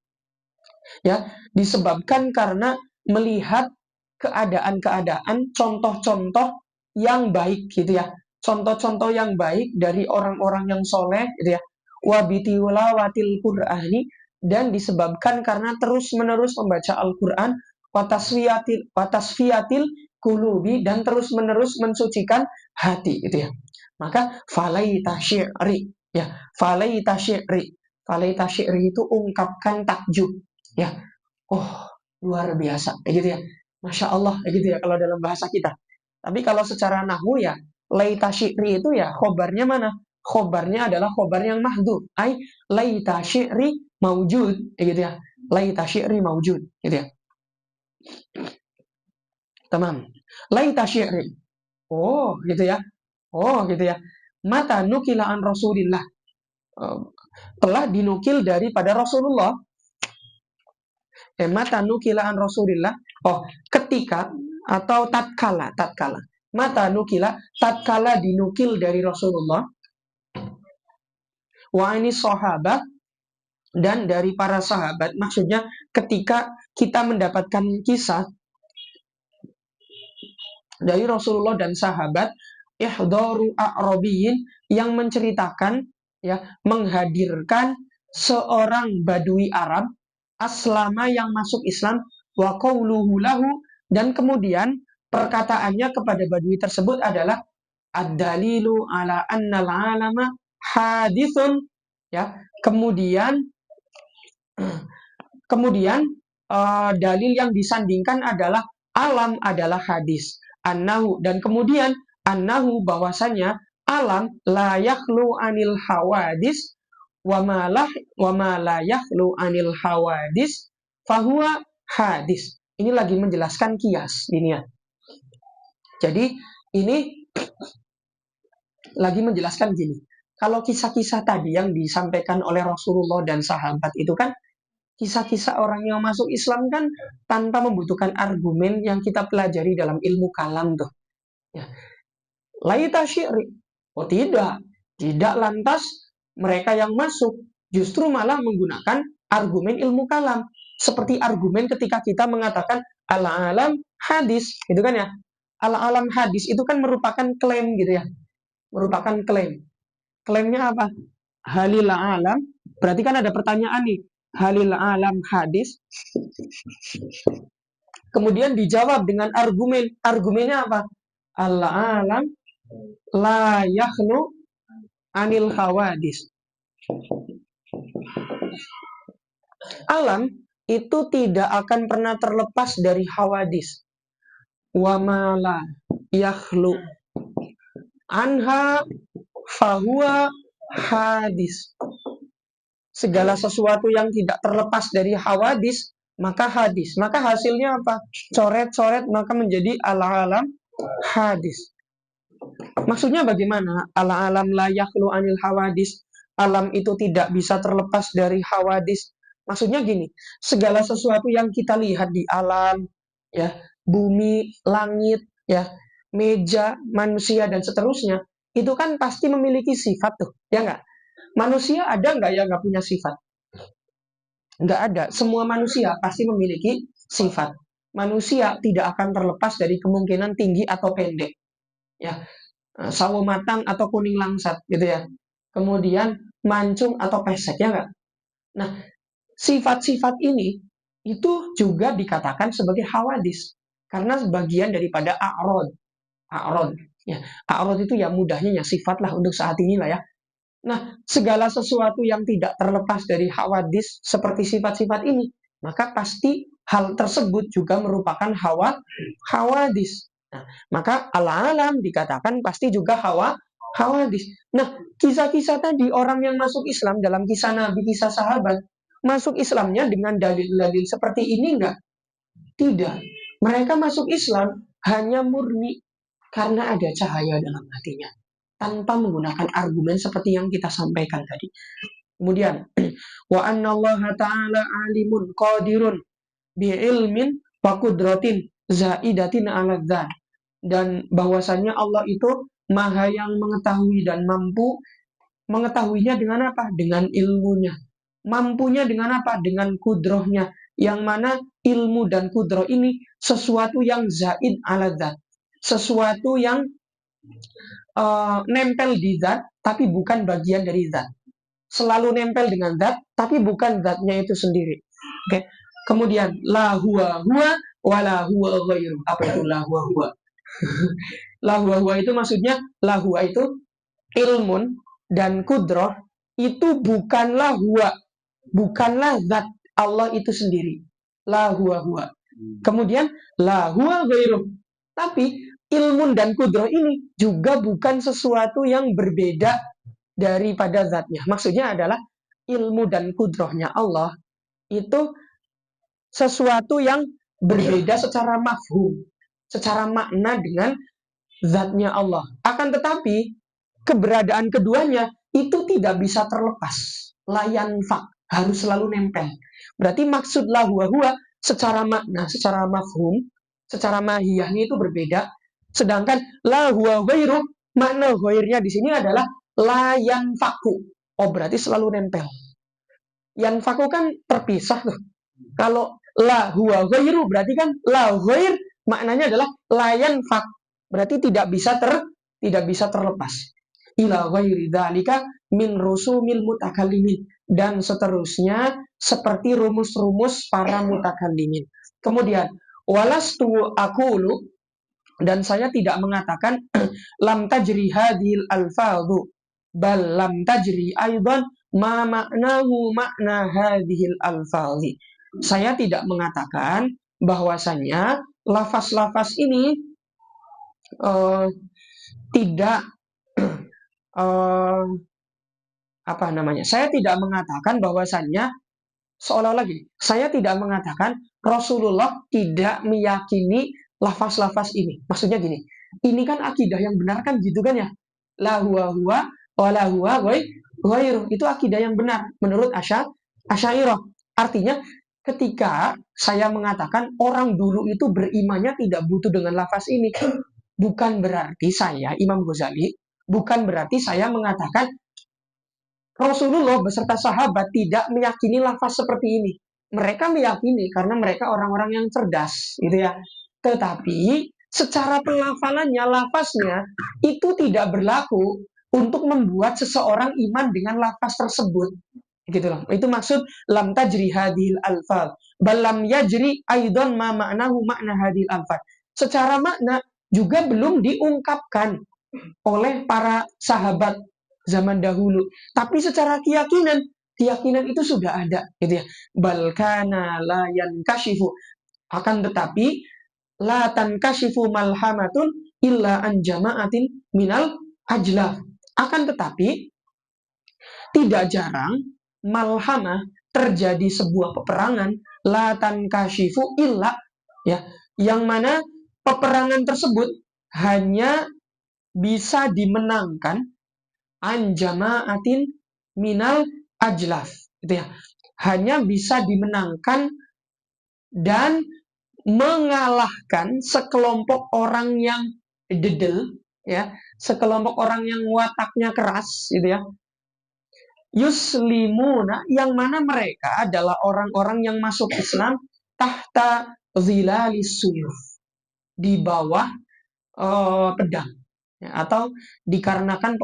[SPEAKER 2] ya, disebabkan karena melihat keadaan-keadaan, contoh-contoh yang baik, gitu ya, contoh-contoh yang baik dari orang-orang yang soleh, gitu ya, wabitilawatil Qur'ani, dan disebabkan karena terus-menerus membaca Al-Quran, watasfiyatil kulubi, dan terus-menerus mensucikan hati, gitu ya. Maka falaita syi'ri, ya, falaita syi'ri. Falaita syi'ri itu ungkapkan takjub, ya. Oh, luar biasa, kayak gitu ya. Masya Allah, kayak gitu ya kalau dalam bahasa kita. Tapi kalau secara nahwu ya, laita syi'ri itu ya khobarnya mana? Khobarnya adalah khobar yang mahdhuf. Ai laita syi'ri maujud, kayak gitu ya. Laita syi'ri maujud, gitu ya. Tamam. Laita syi'ri. Oh, gitu ya. Oh, gitu ya. Mata nukilaan Rasulillah. Eh, telah dinukil daripada Rasulullah. Mata nukilaan Rasulillah. Oh, ketika atau tatkala. Mata nukila, tatkala dinukil dari Rasulullah. Wa ini sahabat, dan dari para sahabat. Maksudnya ketika kita mendapatkan kisah dari Rasulullah dan sahabat, ihdaru a'rabiyin, yang menceritakan, ya, menghadirkan seorang badui Arab aslama, yang masuk Islam, wa qauluhu lahu, dan kemudian perkataannya kepada badui tersebut adalah ad-dalilu ala annal alama hadithun, ya. Kemudian dalil yang disandingkan adalah alam adalah hadis. Annahu, dan kemudian annahu, bahwasanya alam la yakhlu anil hawadis, wa ma la yakhlu anil hawadis fahuwa hadis. Ini lagi menjelaskan kias ini ya. Jadi ini lagi menjelaskan gini. Kalau kisah-kisah tadi yang disampaikan oleh Rasulullah dan sahabat itu kan kisah-kisah orang yang masuk Islam kan tanpa membutuhkan argumen yang kita pelajari dalam ilmu kalam tuh. Ya. Laita syi'ri. Oh tidak. Tidak lantas mereka yang masuk justru malah menggunakan argumen ilmu kalam. Seperti argumen ketika kita mengatakan al-alam hadis. Gitu kan ya. Al-alam hadis itu kan merupakan klaim gitu ya. Merupakan klaim. Klaimnya apa? Halil alam. Berarti kan ada pertanyaan nih. Halil alam hadis. Kemudian dijawab dengan argumen. Argumennya apa? Al-alam la yakhlu anil hawadis. Alam itu tidak akan pernah terlepas dari hawadis. Wa ma la yakhlu anha fahuwa hadis. Segala sesuatu yang tidak terlepas dari hawadis, maka hadis. Maka hasilnya apa? Coret-coret, maka menjadi al-alam hadis. Maksudnya bagaimana? Al-alam la yakhlu anil hawadis. Alam itu tidak bisa terlepas dari hawadis. Maksudnya gini, segala sesuatu yang kita lihat di alam, ya, bumi, langit, ya, meja, manusia, dan seterusnya, itu kan pasti memiliki sifat tuh, ya nggak? Manusia ada nggak yang nggak punya sifat? Nggak ada. Semua manusia pasti memiliki sifat. Manusia tidak akan terlepas dari kemungkinan tinggi atau pendek. Ya, sawo matang atau kuning langsat, gitu ya. Kemudian mancung atau pesek, ya nggak? Nah, sifat-sifat ini itu juga dikatakan sebagai hawadis karena sebagian daripada a'rod. A'rod, ya. A'rod itu ya mudahnya ya sifat lah untuk saat ini lah ya. Nah, segala sesuatu yang tidak terlepas dari hawadis seperti sifat-sifat ini, maka pasti hal tersebut juga merupakan hawadis. Nah, maka al-alam dikatakan pasti juga hawadis. Nah, kisah-kisah tadi orang yang masuk Islam dalam kisah Nabi, kisah sahabat, masuk Islamnya dengan dalil-dalil seperti ini enggak? Tidak. Mereka masuk Islam hanya murni karena ada cahaya dalam hatinya, tanpa menggunakan argumen seperti yang kita sampaikan tadi. Kemudian, wa annallaha ta'ala alimun qadirun bi'ilmin wa qudratin zaidatin 'ala dzat. Dan bahwasanya Allah itu Maha yang mengetahui dan mampu. Mengetahuinya dengan apa? Dengan ilmunya. Mampunya dengan apa? Dengan kudrohnya. Yang mana ilmu dan kudroh ini sesuatu yang zaid 'ala dzat. Sesuatu yang nempel di zat, tapi bukan bagian dari zat. Selalu nempel dengan zat, tapi bukan zatnya itu sendiri. Oke. Kemudian la huwa huwa wa la huwa ghairu. Apa itu la huwa huwa? La huwa huwa itu maksudnya la huwa itu ilmun dan kudroh itu bukanlah zat Allah itu sendiri. La huwa. Kemudian la huwa ghairuh. Tapi ilmun dan kudroh ini juga bukan sesuatu yang berbeda daripada zatnya. Maksudnya adalah ilmu dan kudrohnya Allah itu sesuatu yang berbeda secara mafhum, secara makna dengan zatnya Allah. Akan tetapi keberadaan keduanya itu tidak bisa terlepas. Layan fak harus selalu nempel. Berarti maksud la huwa secara makna, secara mafhum, secara mahiyahnya itu berbeda. Sedangkan la huwa ghairu, makna ghairnya di sini adalah layan faku. Oh, berarti selalu nempel. Yang faku kan terpisah tuh. Kalau la huwa ghairu berarti kan la ghair maknanya adalah layan fak. Berarti tidak bisa terlepas. Ila ghairi dzalika min rusumil mutakallimin, dan seterusnya seperti rumus-rumus para mutakallimin. Kemudian walastu aqulu, dan saya tidak mengatakan lam tajri hadhil alfadhu bal lam tajri aidan ma maknahu makna hadhil alfadhi. Saya tidak mengatakan bahwasanya lafaz-lafaz ini tidak saya tidak mengatakan bahwasannya seolah-olah gini. Saya tidak mengatakan Rasulullah tidak meyakini lafaz-lafaz ini. Maksudnya gini. Ini kan akidah yang benar kan gitu kan ya. La huwa wa la huwa ghairu. Itu akidah yang benar menurut Asy'ariyah. Artinya ketika saya mengatakan orang dulu itu berimannya tidak butuh dengan lafaz ini, bukan berarti saya, Imam Ghazali, bukan berarti saya mengatakan Rasulullah beserta sahabat tidak meyakini lafaz seperti ini. Mereka meyakini karena mereka orang-orang yang cerdas, gitu ya. Tetapi secara pelafalannya, lafaznya itu tidak berlaku untuk membuat seseorang iman dengan lafaz tersebut. Gitu loh. Itu maksud lam tajri hadhil alfaz. Bal lam yajri aidan ma ma'nahu makna hadhil alfaz. Secara makna juga belum diungkapkan oleh para sahabat zaman dahulu. Tapi secara keyakinan itu sudah ada, gitu ya. Bal kana la yankashifu. Akan tetapi la tankashifu malhamatun illa an jama'atin minal ajlaf. Akan tetapi tidak jarang malhamah terjadi sebuah peperangan la tankashifu illa, ya, yang mana peperangan tersebut hanya bisa dimenangkan an jama'atin minal ajlaf, gitu ya. Hanya bisa dimenangkan dan mengalahkan sekelompok orang yang dedel, ya, sekelompok orang yang wataknya keras, gitu ya. Yuslimuna, yang mana mereka adalah orang-orang yang masuk Islam tahta zilalis suyuf, di bawah pedang, ya, atau dikarenakan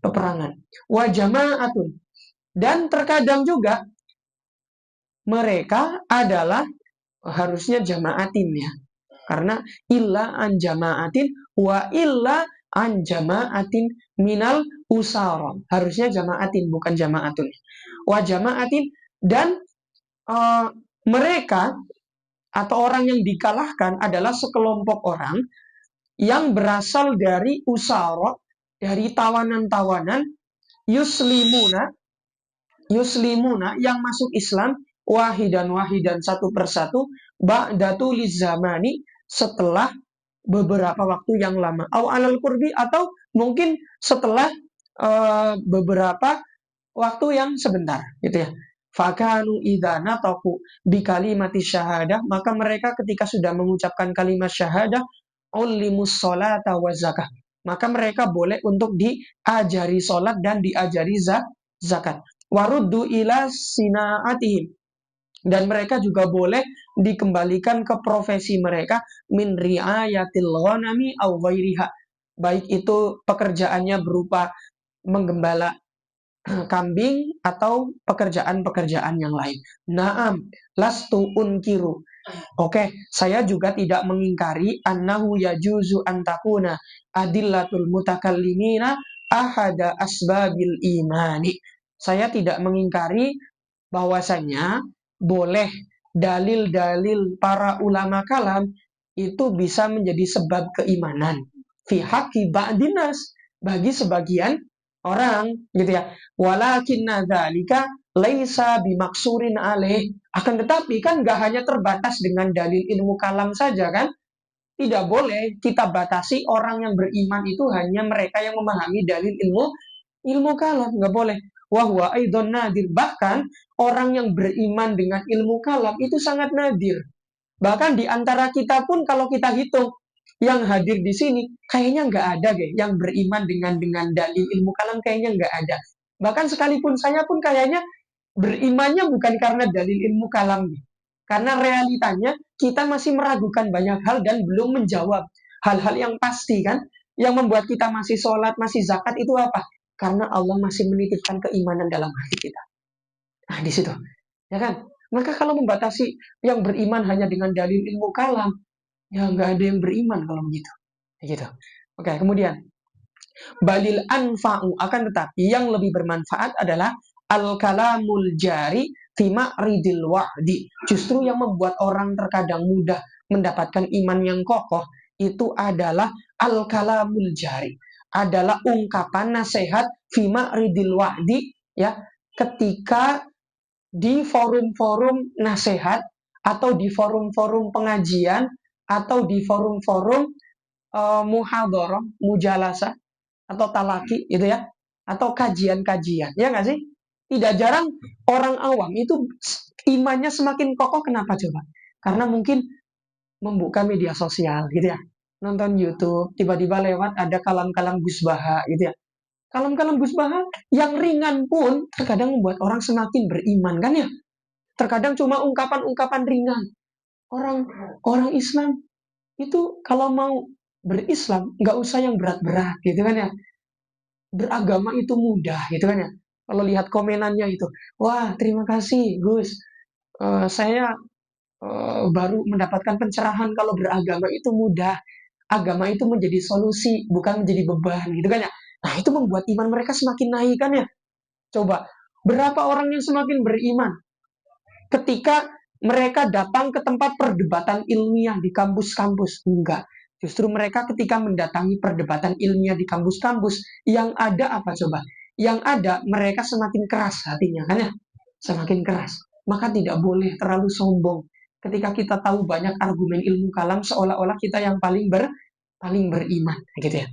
[SPEAKER 2] peperangan. Wa jama'atun, dan terkadang juga mereka adalah harusnya jama'atin, ya, karena illa an jama'atin wa illa an jama'atin minal usara, harusnya jama'atin bukan jama'atun. Wa jama'atin, dan mereka atau orang yang dikalahkan adalah sekelompok orang yang berasal dari usara, dari tawanan-tawanan, yuslimuna yang masuk Islam wahidan satu persatu ba'datu lizamani, setelah beberapa waktu yang lama, au alal qurbi, atau mungkin setelah beberapa waktu yang sebentar, gitu ya. Fakanu idza nataku bi kalimati syahadah, maka mereka ketika sudah mengucapkan kalimat syahadah, ulimus sholata wa zakah, maka mereka boleh untuk diajari sholat dan diajari zakat. Waruddu ila sinaatihim, dan mereka juga boleh dikembalikan ke profesi mereka, min riayatil ghanami au ghairiha, baik itu pekerjaannya berupa menggembala kambing atau pekerjaan-pekerjaan yang lain. Naam, lastu unkiru. Oke, saya juga tidak mengingkari annahu yajuzu antakuna adillatul mutakallimina ahada asbabil imani. Saya tidak mengingkari bahwasanya boleh dalil-dalil para ulama kalam itu bisa menjadi sebab keimanan fi haqqi ba'dinas, bagi sebagian orang, gitu ya. Walakinna dzalika laisa bimaksurin alaih. Akan tetapi kan nggak hanya terbatas dengan dalil ilmu kalam saja kan? Tidak boleh kita batasi orang yang beriman itu hanya mereka yang memahami dalil ilmu kalam, nggak boleh. Wahwa aidon nadir, bahkan orang yang beriman dengan ilmu kalam itu sangat nadir. Bahkan di antara kita pun kalau kita hitung yang hadir di sini kayaknya nggak ada deh yang beriman dengan dalil ilmu kalam, kayaknya nggak ada. Bahkan sekalipun saya pun kayaknya berimannya bukan karena dalil ilmu kalam, karena realitanya kita masih meragukan banyak hal dan belum menjawab hal-hal yang pasti kan. Yang membuat kita masih sholat, masih zakat itu apa? Karena Allah masih menitipkan keimanan dalam hati kita. Nah, di situ. Ya kan? Maka kalau membatasi yang beriman hanya dengan dalil ilmu kalam, ya nggak ada yang beriman kalau begitu. Gitu. Oke, kemudian balil anfa'u, akan tetapi yang lebih bermanfaat adalah al-kalamul jari fi ma'ridil wa'di. Justru yang membuat orang terkadang mudah mendapatkan iman yang kokoh itu adalah al-kalamul jari. Adalah ungkapan nasihat fi ma'ridil wa'di, ya, ketika di forum-forum nasihat atau di forum-forum pengajian atau di forum-forum muhadharah, mujalasah atau talaki gitu ya, atau kajian-kajian, ya nggak sih? Tidak jarang orang awam itu imannya semakin kokoh. Kenapa coba? Karena mungkin membuka media sosial gitu ya, nonton YouTube, tiba-tiba lewat ada kalam-kalam Gus Baha gitu ya. Kalam-kalam Gus Baha yang ringan pun terkadang membuat orang semakin beriman kan ya. Terkadang cuma ungkapan-ungkapan ringan. Orang Islam itu kalau mau berislam nggak usah yang berat-berat gitu kan ya. Beragama itu mudah gitu kan ya. Kalau lihat komenannya itu, wah terima kasih Gus, saya baru mendapatkan pencerahan kalau beragama itu mudah. Agama itu menjadi solusi, bukan menjadi beban gitu kan ya. Nah itu membuat iman mereka semakin naik kan ya. Coba, berapa orang yang semakin beriman ketika mereka datang ke tempat perdebatan ilmiah di kampus-kampus? Enggak. Justru mereka ketika mendatangi perdebatan ilmiah di kampus-kampus, yang ada apa coba? Yang ada mereka semakin keras hatinya kan ya? Semakin keras. Maka tidak boleh terlalu sombong. Ketika kita tahu banyak argumen ilmu kalam, seolah-olah kita yang paling beriman gitu ya.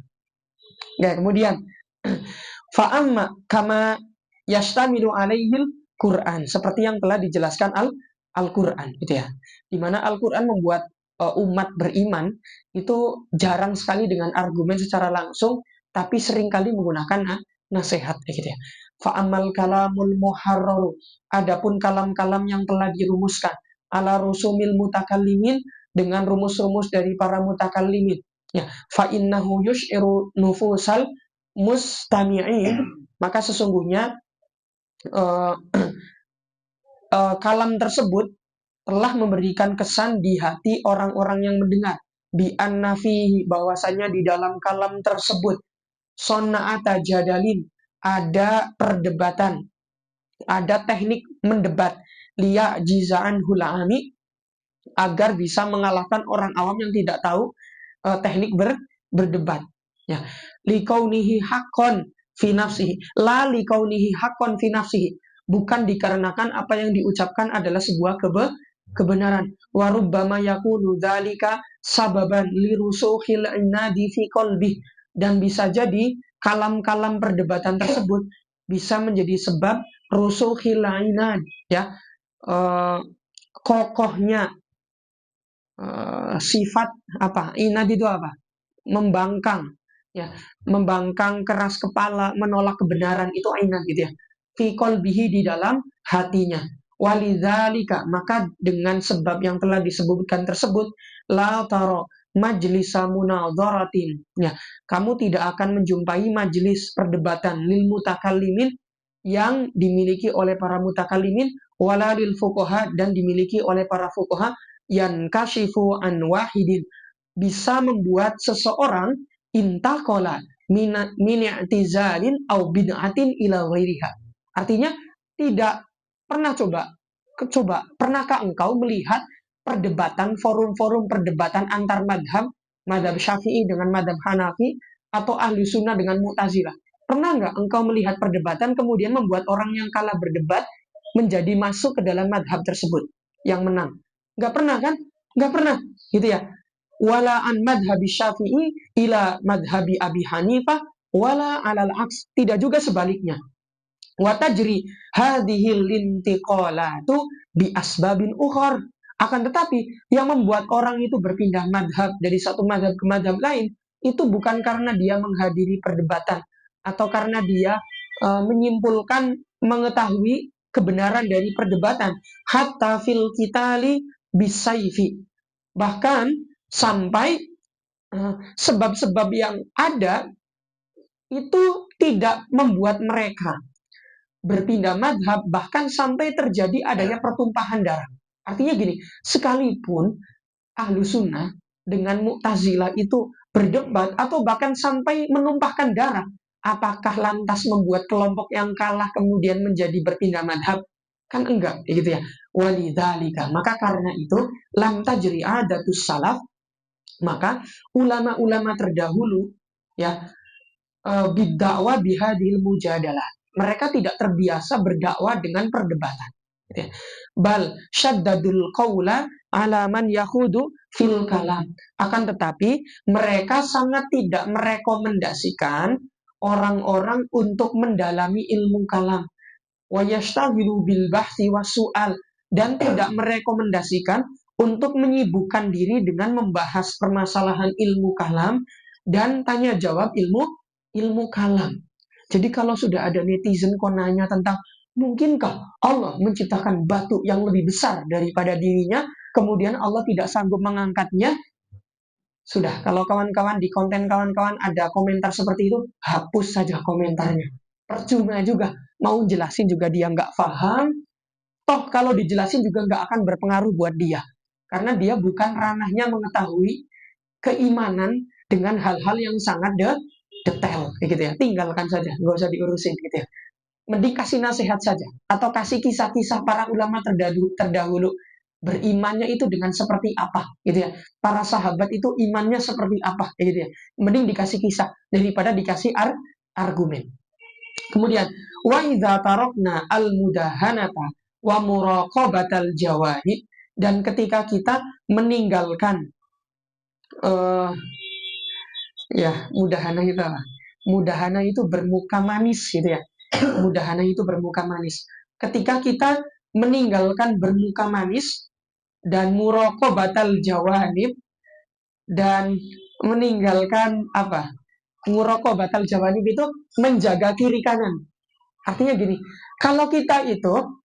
[SPEAKER 2] Ya, kemudian fa'amma kama yastamilu alaihil Quran, seperti yang telah dijelaskan Al-Quran gitu ya. Di mana Al-Quran membuat umat beriman itu jarang sekali dengan argumen secara langsung, tapi seringkali menggunakan nasihat gitu ya. Fa'amal kalamul muharraru, adapun kalam-kalam yang telah dirumuskan ala rusumil mutakallimin, dengan rumus-rumus dari para mutakallimin, ya, fa innahu yush'iru nufusal mustami'in, maka sesungguhnya kalam tersebut telah memberikan kesan di hati orang-orang yang mendengar, bi annafihi, bahwasanya di dalam kalam tersebut sona'ata jadalin, ada perdebatan, ada teknik mendebat, liya jizaan hulami, agar bisa mengalahkan orang awam yang tidak tahu teknik berdebat. Ya, likaunihi hakon fi nafsihi, la likaunihi hakon fi nafsihi, bukan dikarenakan apa yang diucapkan adalah sebuah kebenaran. Warubbama yakunu dzalika sababan lirusuhil inadi fi qalbi, dan bisa jadi kalam-kalam perdebatan tersebut bisa menjadi sebab rusuhil inad, ya, kokohnya sifat apa? Inad itu apa? Membangkang, ya, membangkang, keras kepala, menolak kebenaran, itu inad gitu ya. Fi qalbihi, di dalam hatinya. Walidzalika, maka dengan sebab yang telah disebutkan tersebut, la taro majlisa munadharatin, ya, kamu tidak akan menjumpai majelis perdebatan lil mutakallimin, yang dimiliki oleh para mutakallimin, wala lil fuqaha, dan dimiliki oleh para fuqaha, yang kashifu an wahidin, bisa membuat seseorang intakola, min i'tizalin au bid'atin ila ghairiha. Artinya tidak pernah pernahkah engkau melihat perdebatan, forum-forum perdebatan antar madhab Syafi'i dengan madhab Hanafi, atau ahli sunnah dengan Mu'tazilah? Pernah nggak engkau melihat perdebatan kemudian membuat orang yang kalah berdebat menjadi masuk ke dalam madhab tersebut yang menang? Nggak pernah kan? Nggak pernah, gitu ya. Wala an madhabi Syafi'i ila madhabi Abi Hanifah wala alal aks. Tidak juga sebaliknya. Wa tajri hadhil intiqalatu bi asbabin ukhar. Akan tetapi yang membuat orang itu berpindah madhab dari satu madhab ke madhab lain itu bukan karena dia menghadiri perdebatan atau karena dia menyimpulkan, mengetahui kebenaran dari perdebatan. Hatta fil qitali bisayfi. Bahkan sampai sebab-sebab yang ada itu tidak membuat mereka berpindah madhab, bahkan sampai terjadi adanya pertumpahan darah. Artinya gini, sekalipun ahlu sunnah dengan Mu'tazilah itu berdebat atau bahkan sampai menumpahkan darah, apakah lantas membuat kelompok yang kalah kemudian menjadi berpindah madhab? Kan enggak, gitu ya. Walidzalika, maka karena itu lam tajri adatus salaf, maka ulama-ulama terdahulu ya bid'awa bihadil mujadalah, mereka tidak terbiasa berdakwah dengan perdebatan. Bal syaddadul qawla ala man yakhudu fil kalam. Akan tetapi mereka sangat tidak merekomendasikan orang-orang untuk mendalami ilmu kalam. Wa yashtaghilu bil bahthi wasu'al, dan tidak merekomendasikan untuk menyibukkan diri dengan membahas permasalahan ilmu kalam dan tanya jawab ilmu kalam. Jadi kalau sudah ada netizen konanya tentang mungkinkah Allah menciptakan batu yang lebih besar daripada dirinya, kemudian Allah tidak sanggup mengangkatnya, sudah, kalau kawan-kawan di konten kawan-kawan ada komentar seperti itu, hapus saja komentarnya. Percuma juga, mau jelasin juga dia nggak paham, toh kalau dijelasin juga nggak akan berpengaruh buat dia. Karena dia bukan ranahnya mengetahui keimanan dengan hal-hal yang sangat detail, gitu ya. Tinggalkan saja, nggak usah diurusin, gitu ya. Mending kasih nasihat saja, atau kasih kisah-kisah para ulama terdahulu. Berimannya itu dengan seperti apa, gitu ya. Para sahabat itu imannya seperti apa, gitu ya. Mending dikasih kisah daripada dikasih argumen. Kemudian wa idza tarakna al mudahanata wa muraqabatal jawahid, dan ketika kita meninggalkan mudahana itu apa? Mudahana itu bermuka manis, gitu ya. Mudahana itu bermuka manis. Ketika kita meninggalkan bermuka manis dan muraqabatal jawanib, dan meninggalkan apa? Muraqabatal jawanib itu menjaga kiri kanan. Artinya gini, kalau kita itu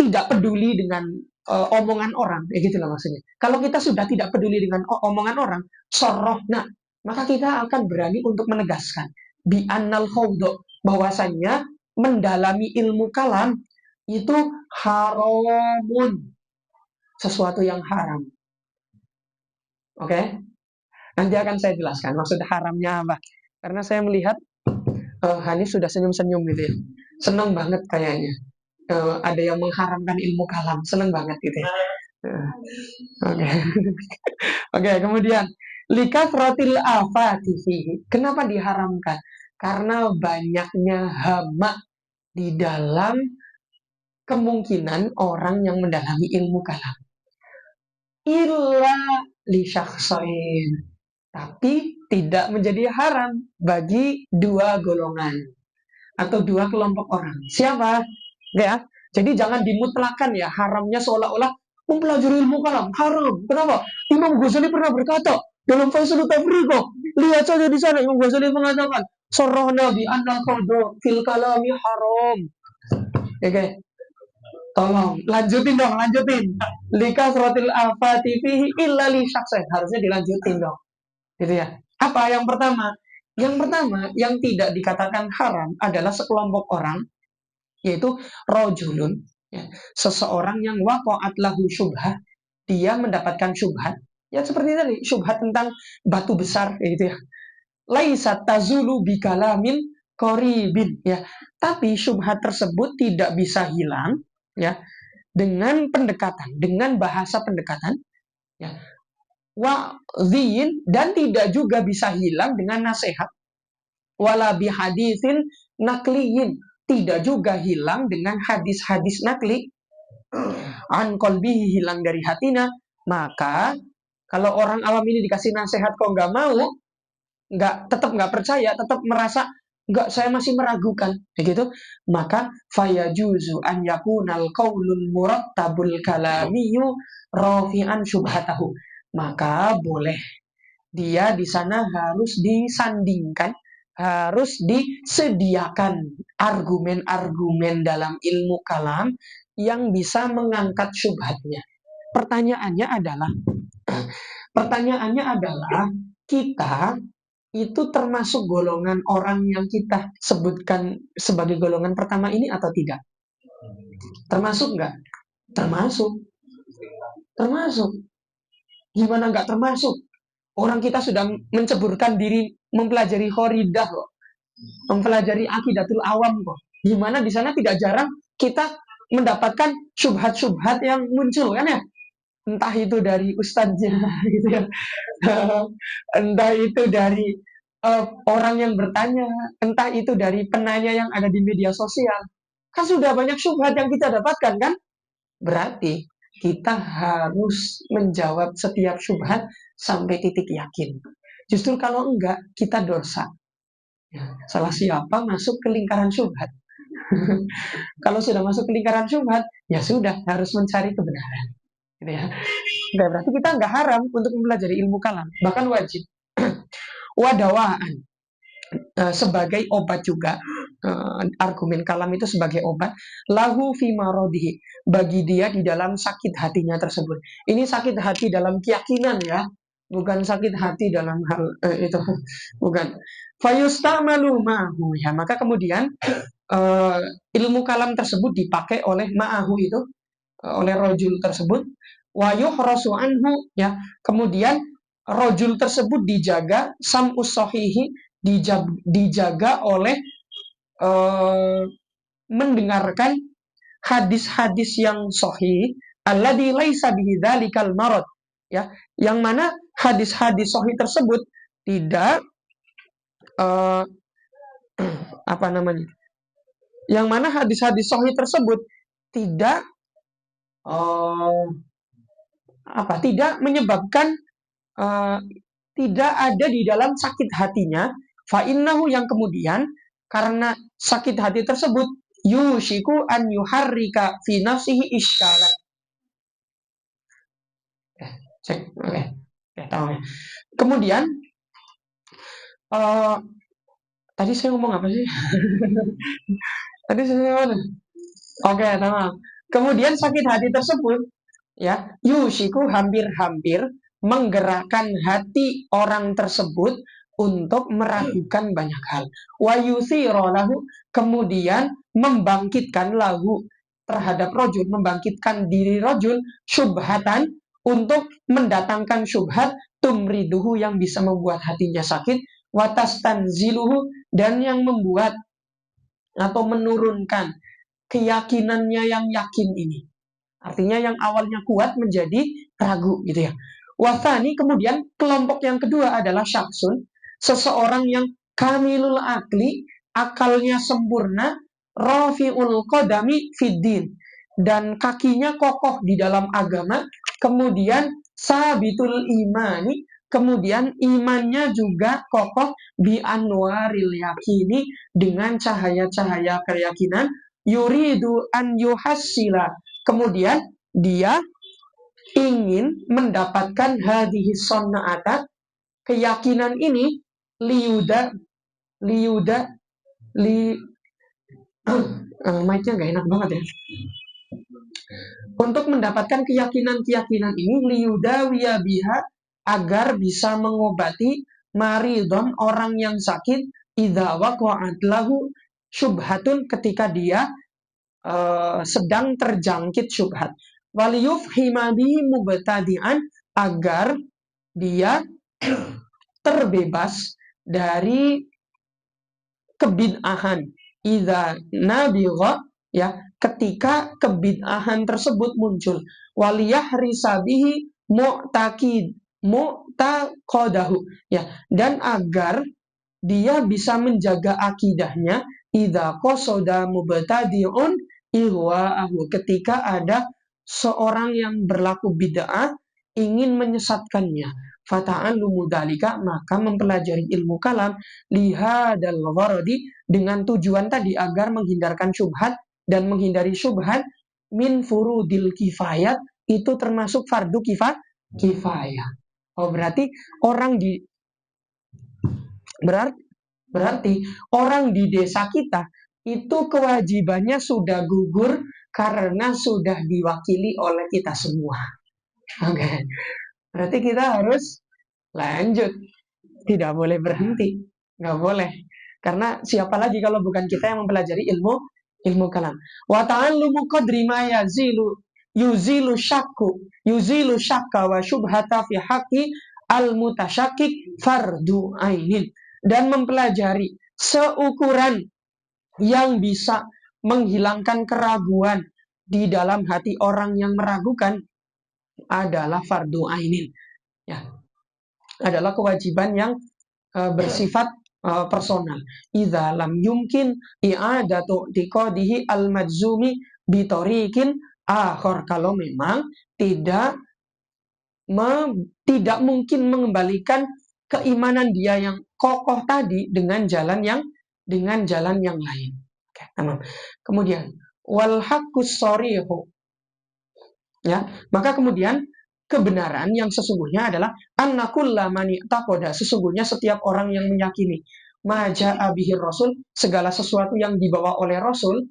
[SPEAKER 2] tidak peduli dengan omongan orang, ya gitu loh maksudnya. Kalau kita sudah tidak peduli dengan omongan orang, sorohna, maka kita akan berani untuk menegaskan bi annal khawdo, bahwasannya mendalami ilmu kalam itu haramun, sesuatu yang haram. Oke? Nanti akan saya jelaskan maksud haramnya apa. Karena saya melihat Hanif sudah senyum-senyum gitu ya. Senang banget kayaknya. Ada yang mengharamkan ilmu kalam, senang banget gitu ya. Oke, kemudian likafratil afati fihi. Kenapa diharamkan? Karena banyaknya hama di dalam kemungkinan orang yang mendalami ilmu kalam. Illa li syakhsain, tapi tidak menjadi haram bagi dua golongan atau dua kelompok orang. Siapa? Ya. Jadi jangan dimutlakan ya, haramnya seolah-olah mempelajari ilmu kalam haram. Kenapa? Imam Ghazali pernah berkata dalam Fathul Tafriqah, lihat saja di sana Imam Ghazali mengatakan sarrahna bi anna qadra fil kalami haram. Oke. Tolong lanjutin dong, lanjutin. Likasratil afati fihi illa li syakhsin. Harusnya dilanjutin dong. Gitu ya. Apa yang pertama? Yang pertama yang tidak dikatakan haram adalah sekelompok orang, yaitu rojulun, ya, seseorang yang waqa'at lahu syubhah, dia mendapatkan syubhat, ya seperti tadi syubhat tentang batu besar, gitu ya. laisa tazulu bikalamil qaribin, ya. Tapi syubhat tersebut tidak bisa hilang, ya, dengan pendekatan, dengan bahasa pendekatan, ya. Wa dan tidak juga bisa hilang dengan nasihat. Wala bihaditsin nakliyin, tidak juga hilang dengan hadis-hadis nakli. An qalbihi, hilang dari hatinya. Maka kalau orang awam ini dikasih nasihat kok nggak mau, tetap nggak percaya, tetap merasa nggak, saya masih meragukan, begitu, maka fayajuzu an yakunal qaulul murattabul kalamiyu rafi'an syubhatahu, maka boleh dia di sana harus disandingkan, harus disediakan argumen-argumen dalam ilmu kalam yang bisa mengangkat syubhatnya. Pertanyaannya adalah kita itu termasuk golongan orang yang kita sebutkan sebagai golongan pertama ini atau tidak? Termasuk nggak? Termasuk. Termasuk. Gimana nggak termasuk? Orang kita sudah menceburkan diri mempelajari khoridah kok. Mempelajari akidatul awam kok. Gimana di sana tidak jarang kita mendapatkan syubhat-syubhat yang muncul kan ya? Entah itu dari ustadznya gitu ya. Entah itu dari orang yang bertanya, entah itu dari penanya yang ada di media sosial. Kan sudah banyak syubhat yang kita dapatkan kan? Berarti kita harus menjawab setiap syubhat sampai titik yakin. Justru kalau enggak, kita dosa. Ya, salah siapa masuk ke lingkaran syubhat. Kalau sudah masuk ke lingkaran syubhat, ya sudah, harus mencari kebenaran. Gitu ya. Berarti kita enggak haram untuk mempelajari ilmu kalam, bahkan wajib. Wadawaan, sebagai obat juga, argumen kalam itu sebagai obat, lahu fi marodihi, bagi dia di dalam sakit hatinya tersebut. Ini sakit hati dalam keyakinan ya, bukan sakit hati dalam hal itu, bukan. Fayustamalu ma'hu, ya, maka kemudian ilmu kalam tersebut dipakai oleh ma'ahu itu, oleh rojul tersebut, wa yuhrasu anhu, ya, kemudian rojul tersebut dijaga, sam'us sohihi, dijaga oleh mendengarkan hadis-hadis yang sahih, alladzi laisa bihi dzalikal marad, ya, yang mana hadis-hadis sahih tersebut tidak apa namanya? Yang mana hadis-hadis sahih tersebut tidak tidak menyebabkan tidak ada di dalam sakit hatinya, fa innahu, yang kemudian karena sakit hati tersebut yushiku an yuharrika fi nafsihi iskalan. Cek, oke, tahu ya. Kemudian tadi saya ngomong apa sih? Tadi saya ngomong. Oke, tamam. Kemudian sakit hati tersebut, ya, yushiku, hampir-hampir menggerakkan hati orang tersebut untuk meragukan banyak hal. Wa yuthiru lahu, kemudian membangkitkan lahu terhadap rojul, membangkitkan diri rojul syubhatan, untuk mendatangkan syubhat tumriduhu, yang bisa membuat hatinya sakit, watastanziluhu, dan yang membuat atau menurunkan keyakinannya yang yakin ini. Artinya yang awalnya kuat menjadi ragu gitu ya. Wasani, kemudian kelompok yang kedua adalah syaksun, seseorang yang kamilul akli, akalnya sempurna, rafi'ul qadami fiddin, dan kakinya kokoh di dalam agama, kemudian sabitul imani, kemudian imannya juga kokoh, bi anwaril yakini, dengan cahaya-cahaya keyakinan, yuridu an yuhassila, kemudian dia ingin mendapatkan hadhihi sonna'ata, keyakinan ini, liuda li mic-nya nggak enak banget ya. Untuk mendapatkan keyakinan-keyakinan ini, liudawiya biha, agar bisa mengobati maridon, orang yang sakit, idza waqa'at lahu syubhatun, ketika dia sedang terjangkit syubhat. Waliyufhima bihi mubtadi'an, agar dia terbebas dari kebid'ahan. Idza nabigha, ya, ketika kebid'ahan tersebut muncul, waliyahrisabihi mu'taqadahu, ya, dan agar dia bisa menjaga akidahnya, idza qasada mubtadi'un ihwa'ahu, ketika ada seorang yang berlaku bid'ah ingin menyesatkannya. Fata'allumu dzalika, maka mempelajari ilmu kalam lihadal gharadi, dengan tujuan tadi agar menghindarkan syubhat, dan menghindari syubhat min furudil kifayat, itu termasuk fardu kifayah. Oh, berarti orang di berarti orang di desa kita itu kewajibannya sudah gugur karena sudah diwakili oleh kita semua. Oke. Berarti kita harus lanjut, tidak boleh berhenti, nggak boleh. Karena siapa lagi kalau bukan kita yang mempelajari ilmu kalam. Wa ta'allumu qadri ma yuzilu syakka wa syubhata fi haqqi al mutasyakkik fardu ainin, dan mempelajari seukuran yang bisa menghilangkan keraguan di dalam hati orang yang meragukan adalah fardu ainin, ya, adalah kewajiban yang bersifat personal. Idza lam yumkin i'adatu tiqadihi al-majzumi bitariqin akhar, kalau memang tidak mungkin mengembalikan keimanan dia yang kokoh tadi dengan jalan yang lain. Oke, tamam. Kemudian wal haqqus sharihu, ya, maka kemudian kebenaran yang sesungguhnya adalah anna kulla man i'taqada, sesungguhnya setiap orang yang meyakini maja'a bihir rasul, segala sesuatu yang dibawa oleh rasul,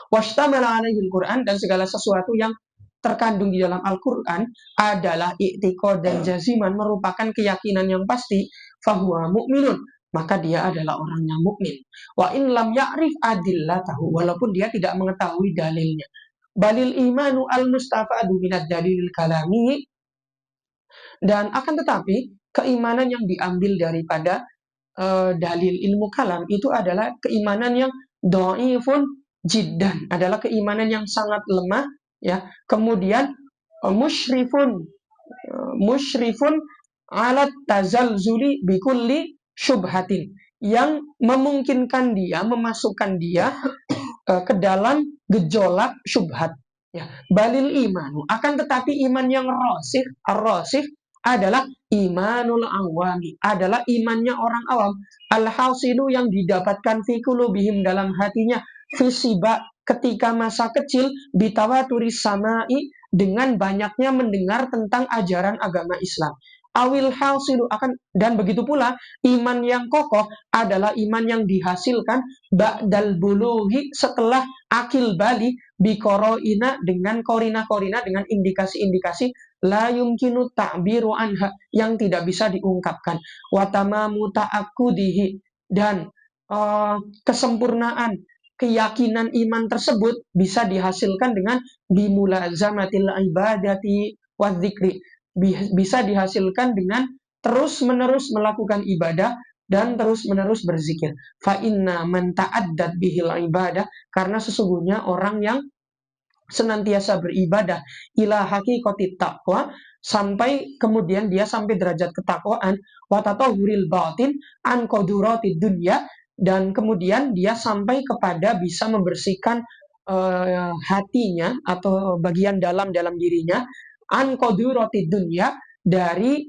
[SPEAKER 2] wastamala alaihi al-Quran, dan segala sesuatu yang terkandung di dalam Al-Quran adalah i'tiqad dan jaziman, merupakan keyakinan yang pasti, fahuwa mu'minun, maka dia adalah orang yang mukmin. Wa in lam ya'rif adillatahu, walaupun dia tidak mengetahui dalilnya. Balil imanu al-mustafadu minad dalil kalami, dan akan tetapi keimanan yang diambil daripada dalil ilmu kalam itu adalah keimanan yang dhaifun jiddan, adalah keimanan yang sangat lemah, ya. Kemudian musyrifun alat tazalzuli bikulli syubhatin, yang memungkinkan dia, memasukkan dia ke dalam gejolak syubhat, ya. Balil imanu, akan tetapi iman yang rasih adalah imanul awami, adalah imannya orang awam, al-hasilu, yang didapatkan fi qulubihim, dalam hatinya, fisiba, ketika masa kecil, bitawaturis samai, dengan banyaknya mendengar tentang ajaran agama Islam. Awil hasilu, dan begitu pula iman yang kokoh adalah iman yang dihasilkan ba'dal bulughi, setelah akil bali, bikoroina, dengan korina-korina, dengan indikasi-indikasi, la yumkinu ta'biru anha, yang tidak bisa diungkapkan, watamamu ta'akudihi, dan kesempurnaan keyakinan iman tersebut bisa dihasilkan dengan bimulazamatil ibadati wa dzikri, bisa dihasilkan dengan terus-menerus melakukan ibadah dan terus-menerus berzikir. Fa inna man ta'addat bihil ibadah, karena sesungguhnya orang yang senantiasa beribadah ila haqiqatit taqwa, sampai kemudian dia sampai derajat ketakwaan, wa tatahuril batin an qaduratid dunya, dan kemudian dia sampai kepada bisa membersihkan hatinya atau bagian dalam dirinya, an qaduratid dunya, dari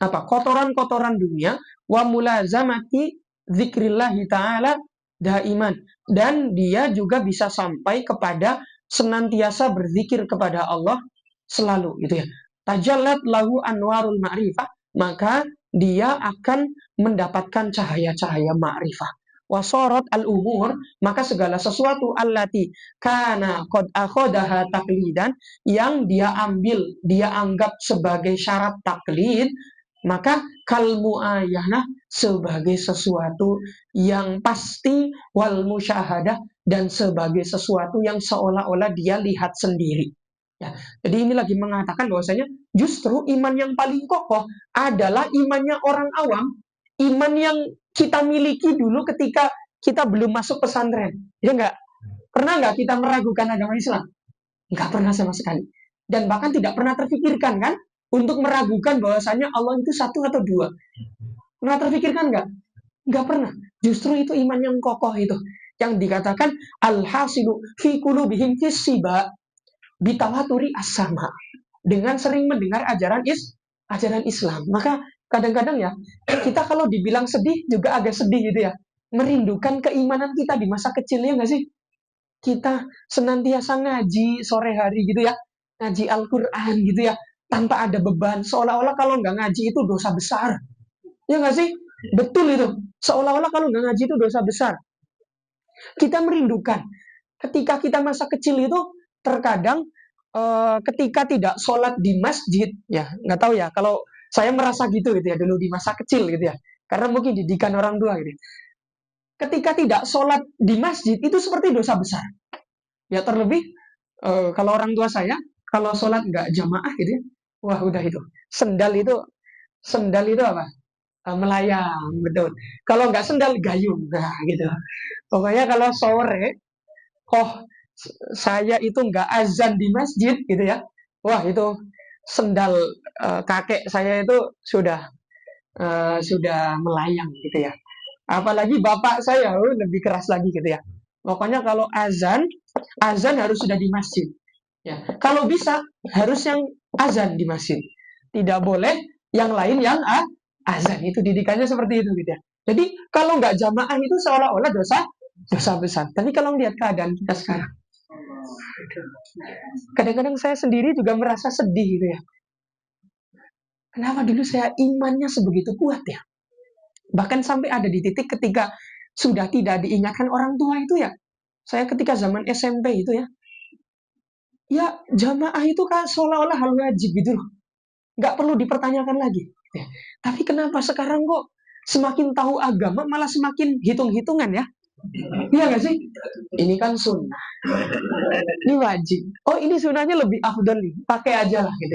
[SPEAKER 2] kotoran-kotoran dunia, wa mulazamati zikrillahi ta'ala daiman, dan dia juga bisa sampai kepada senantiasa berzikir kepada Allah selalu, gitu ya. Tajallat lahu anwarul ma'rifah, maka dia akan mendapatkan cahaya-cahaya ma'rifah. Wasorot al-umur, maka segala sesuatu allati kana qad akhodaha taklidan, yang dia anggap sebagai syarat taklid, maka kalmu ayana, sebagai sesuatu yang pasti, wal musyahadah, dan sebagai sesuatu yang seolah-olah dia lihat sendiri. Ya, jadi ini lagi mengatakan bahwasanya justru iman yang paling kokoh adalah imannya orang awam, iman yang kita miliki dulu ketika kita belum masuk pesantren. Ya enggak? Pernah nggak kita meragukan agama Islam? Nggak pernah sama sekali. Dan bahkan tidak pernah terfikirkan kan untuk meragukan bahwasanya Allah itu satu atau dua. Pernah terfikirkan nggak? Nggak pernah. Justru itu iman yang kokoh itu. Yang dikatakan al-hasilu fi qulubihim fisiba bitawaturi as-sama. Dengan sering mendengar ajaran Islam. Maka kadang-kadang ya, kita kalau dibilang sedih juga agak sedih gitu ya. Merindukan keimanan kita di masa kecilnya nggak sih? Kita senantiasa ngaji sore hari gitu ya. Ngaji Al-Quran gitu ya. Tanpa ada beban. Seolah-olah kalau nggak ngaji itu dosa besar. Ya nggak sih? Betul itu. Seolah-olah kalau nggak ngaji itu dosa besar. Kita merindukan. Ketika kita masa kecil itu, terkadang ketika tidak sholat di masjid, ya nggak tahu ya. Kalau saya merasa gitu ya dulu di masa kecil gitu ya. Karena mungkin didikan orang tua gitu. Ketika tidak sholat di masjid itu seperti dosa besar. Ya terlebih kalau orang tua saya kalau sholat nggak jamaah gitu ya, wah udah itu sendal itu apa? Melayang, betul. Kalau nggak sendal gayung, nah gitu. Pokoknya kalau sore, oh saya itu nggak azan di masjid gitu ya, wah itu sendal kakek saya itu sudah melayang gitu ya. Apalagi bapak saya lebih keras lagi gitu ya. Pokoknya kalau azan harus sudah di masjid. Ya, kalau bisa harus yang azan di masjid. Tidak boleh yang lain yang azan. Itu didikannya seperti itu gitu ya. Jadi kalau nggak jamaah itu seolah-olah dosa besar. Tapi kalau lihat keadaan kita sekarang, kadang-kadang saya sendiri juga merasa sedih gitu ya. Kenapa dulu saya imannya sebegitu kuat ya? Bahkan sampai ada di titik ketika sudah tidak diingatkan orang tua itu ya. Saya ketika zaman SMP itu ya, ya jamaah itu kan seolah-olah hal wajib gitu loh. Nggak perlu dipertanyakan lagi. Ya. Tapi kenapa sekarang kok semakin tahu agama malah semakin hitung-hitungan ya? Iya nggak sih? Ini kan sunnah. Ini wajib. Oh ini sunnahnya lebih afdol nih. Pakai aja lah gitu.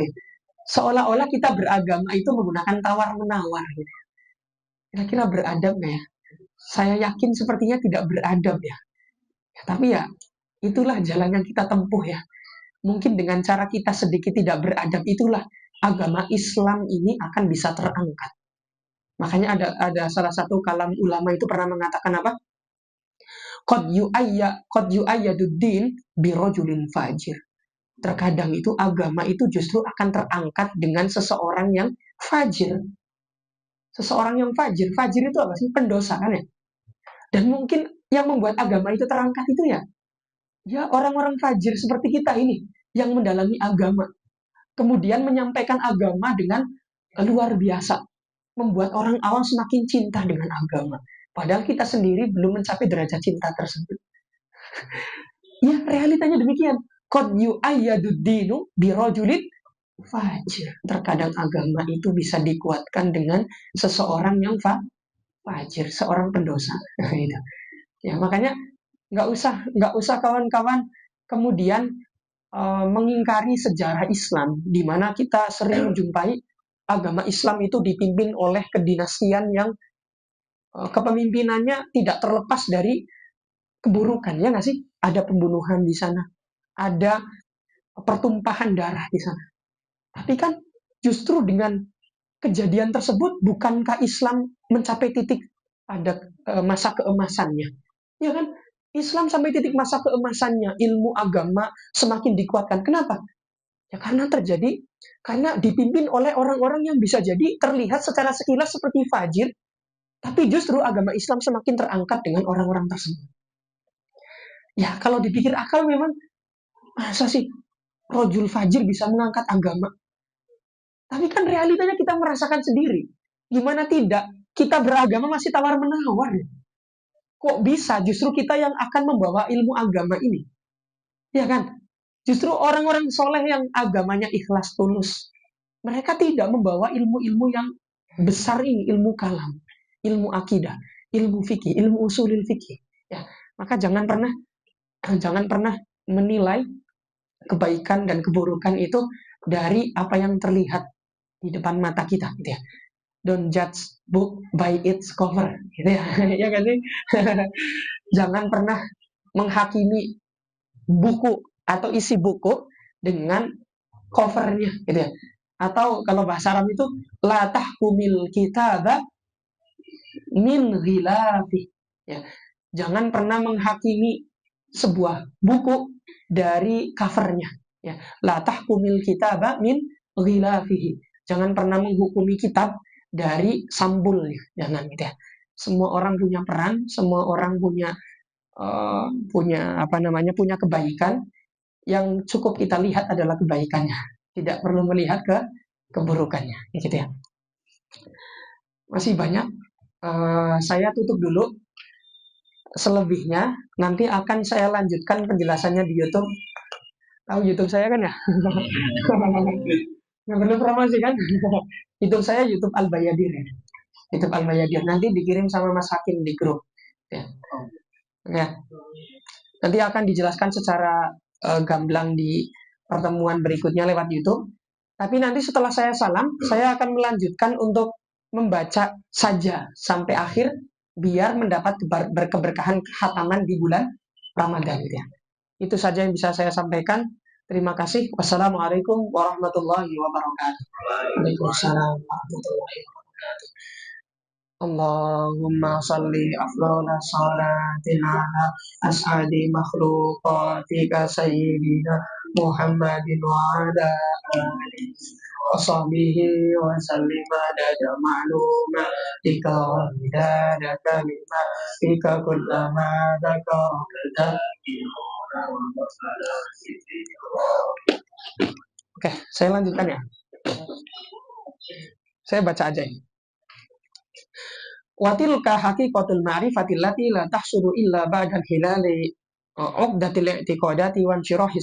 [SPEAKER 2] Seolah-olah kita beragama itu menggunakan tawar-menawar. Gitu. Kira-kira beradab nggak ya? Saya yakin sepertinya tidak beradab ya. Tapi ya itulah jalan yang kita tempuh ya. Mungkin dengan cara kita sedikit tidak beradab itulah agama Islam ini akan bisa terangkat. Makanya ada salah satu kalam ulama itu pernah mengatakan apa? Qad yu'ayyaduddin birojulin fajir. Terkadang itu agama itu justru akan terangkat dengan seseorang yang fajir. Seseorang yang fajir. Fajir itu apa sih? Pendosa kan ya? Dan mungkin yang membuat agama itu terangkat itu ya orang-orang fajir seperti kita ini yang mendalami agama. Kemudian menyampaikan agama dengan luar biasa. Membuat orang awam semakin cinta dengan agama. Padahal kita sendiri belum mencapai derajat cinta tersebut. Ya, realitanya demikian. Qad yu'ayyaduddinu birojulin fajir. Terkadang agama itu bisa dikuatkan dengan seseorang yang fajir, seorang pendosa. Gitu. Ya, makanya nggak usah kawan-kawan kemudian mengingkari sejarah Islam, di mana kita sering menjumpai agama Islam itu dipimpin oleh kedinastian yang kepemimpinannya tidak terlepas dari keburukan, ya nggak sih? Ada pembunuhan di sana, ada pertumpahan darah di sana. Tapi kan justru dengan kejadian tersebut, bukankah Islam mencapai titik pada masa keemasannya? Ya kan? Islam sampai titik masa keemasannya, ilmu agama semakin dikuatkan. Kenapa? Ya karena dipimpin oleh orang-orang yang bisa jadi terlihat secara sekilas seperti fajir, tapi justru agama Islam semakin terangkat dengan orang-orang tersebut. Ya kalau dipikir akal memang masa sih rojul fajir bisa mengangkat agama? Tapi kan realitanya kita merasakan sendiri. Gimana tidak? Kita beragama masih tawar-menawar. Kok bisa justru kita yang akan membawa ilmu agama ini? Ya kan? Justru orang-orang soleh yang agamanya ikhlas tulus. Mereka tidak membawa ilmu-ilmu yang besar ini. Ilmu kalam, ilmu akidah, ilmu fikih, ilmu usulil fikih. Ya, maka jangan pernah menilai kebaikan dan keburukan itu dari apa yang terlihat di depan mata kita, gitu ya. Don't judge book by its cover, gitu ya. Ya kan sih? Jangan pernah menghakimi buku atau isi buku dengan covernya, gitu ya. Atau kalau bahasa Arab itu la tahkumil kitaba min ghilafi, ya. Jangan pernah menghakimi sebuah buku dari covernya, ya. La tahkumil kitaba min ghilafihi. Jangan pernah menghukumi kitab dari sambulnya, jangan, gitu ya. Semua orang punya peran, semua orang punya punya kebaikan. Yang cukup kita lihat adalah kebaikannya, tidak perlu melihat ke keburukannya, gitu ya. Masih banyak, saya tutup dulu. Selebihnya nanti akan saya lanjutkan penjelasannya di YouTube. Tahu YouTube saya kan ya? Nggak perlu promosi kan? YouTube saya YouTube Al-Bayadir ya. YouTube Al-Bayadir. Nanti dikirim sama Mas Hakim di grup. Ya. Ya. Nanti akan dijelaskan secara gamblang di pertemuan berikutnya lewat YouTube. Tapi nanti setelah saya salam, saya akan melanjutkan untuk membaca saja sampai akhir biar mendapat berkeberkahan khataman di bulan Ramadan, gitu ya. Itu saja yang bisa saya sampaikan. Terima kasih. Wassalamualaikum warahmatullahi wabarakatuh. Waalaikumsalam warahmatullahi wabarakatuh. Allahumma salli afdhala salatin ala as'adi makhluqatika sayyidina Muhammadin wa ala alihi wa sahbihi wa sallim adada ma'lumatika wa midada kalimatika kullama dzakarta. Oke, saya lanjutkan ya. Saya baca aja ini. Watilka haqiqatul ma'rifatil lati la tahsulu illa ba'dal hilali uqdatil i'tiqadati wa insyirahi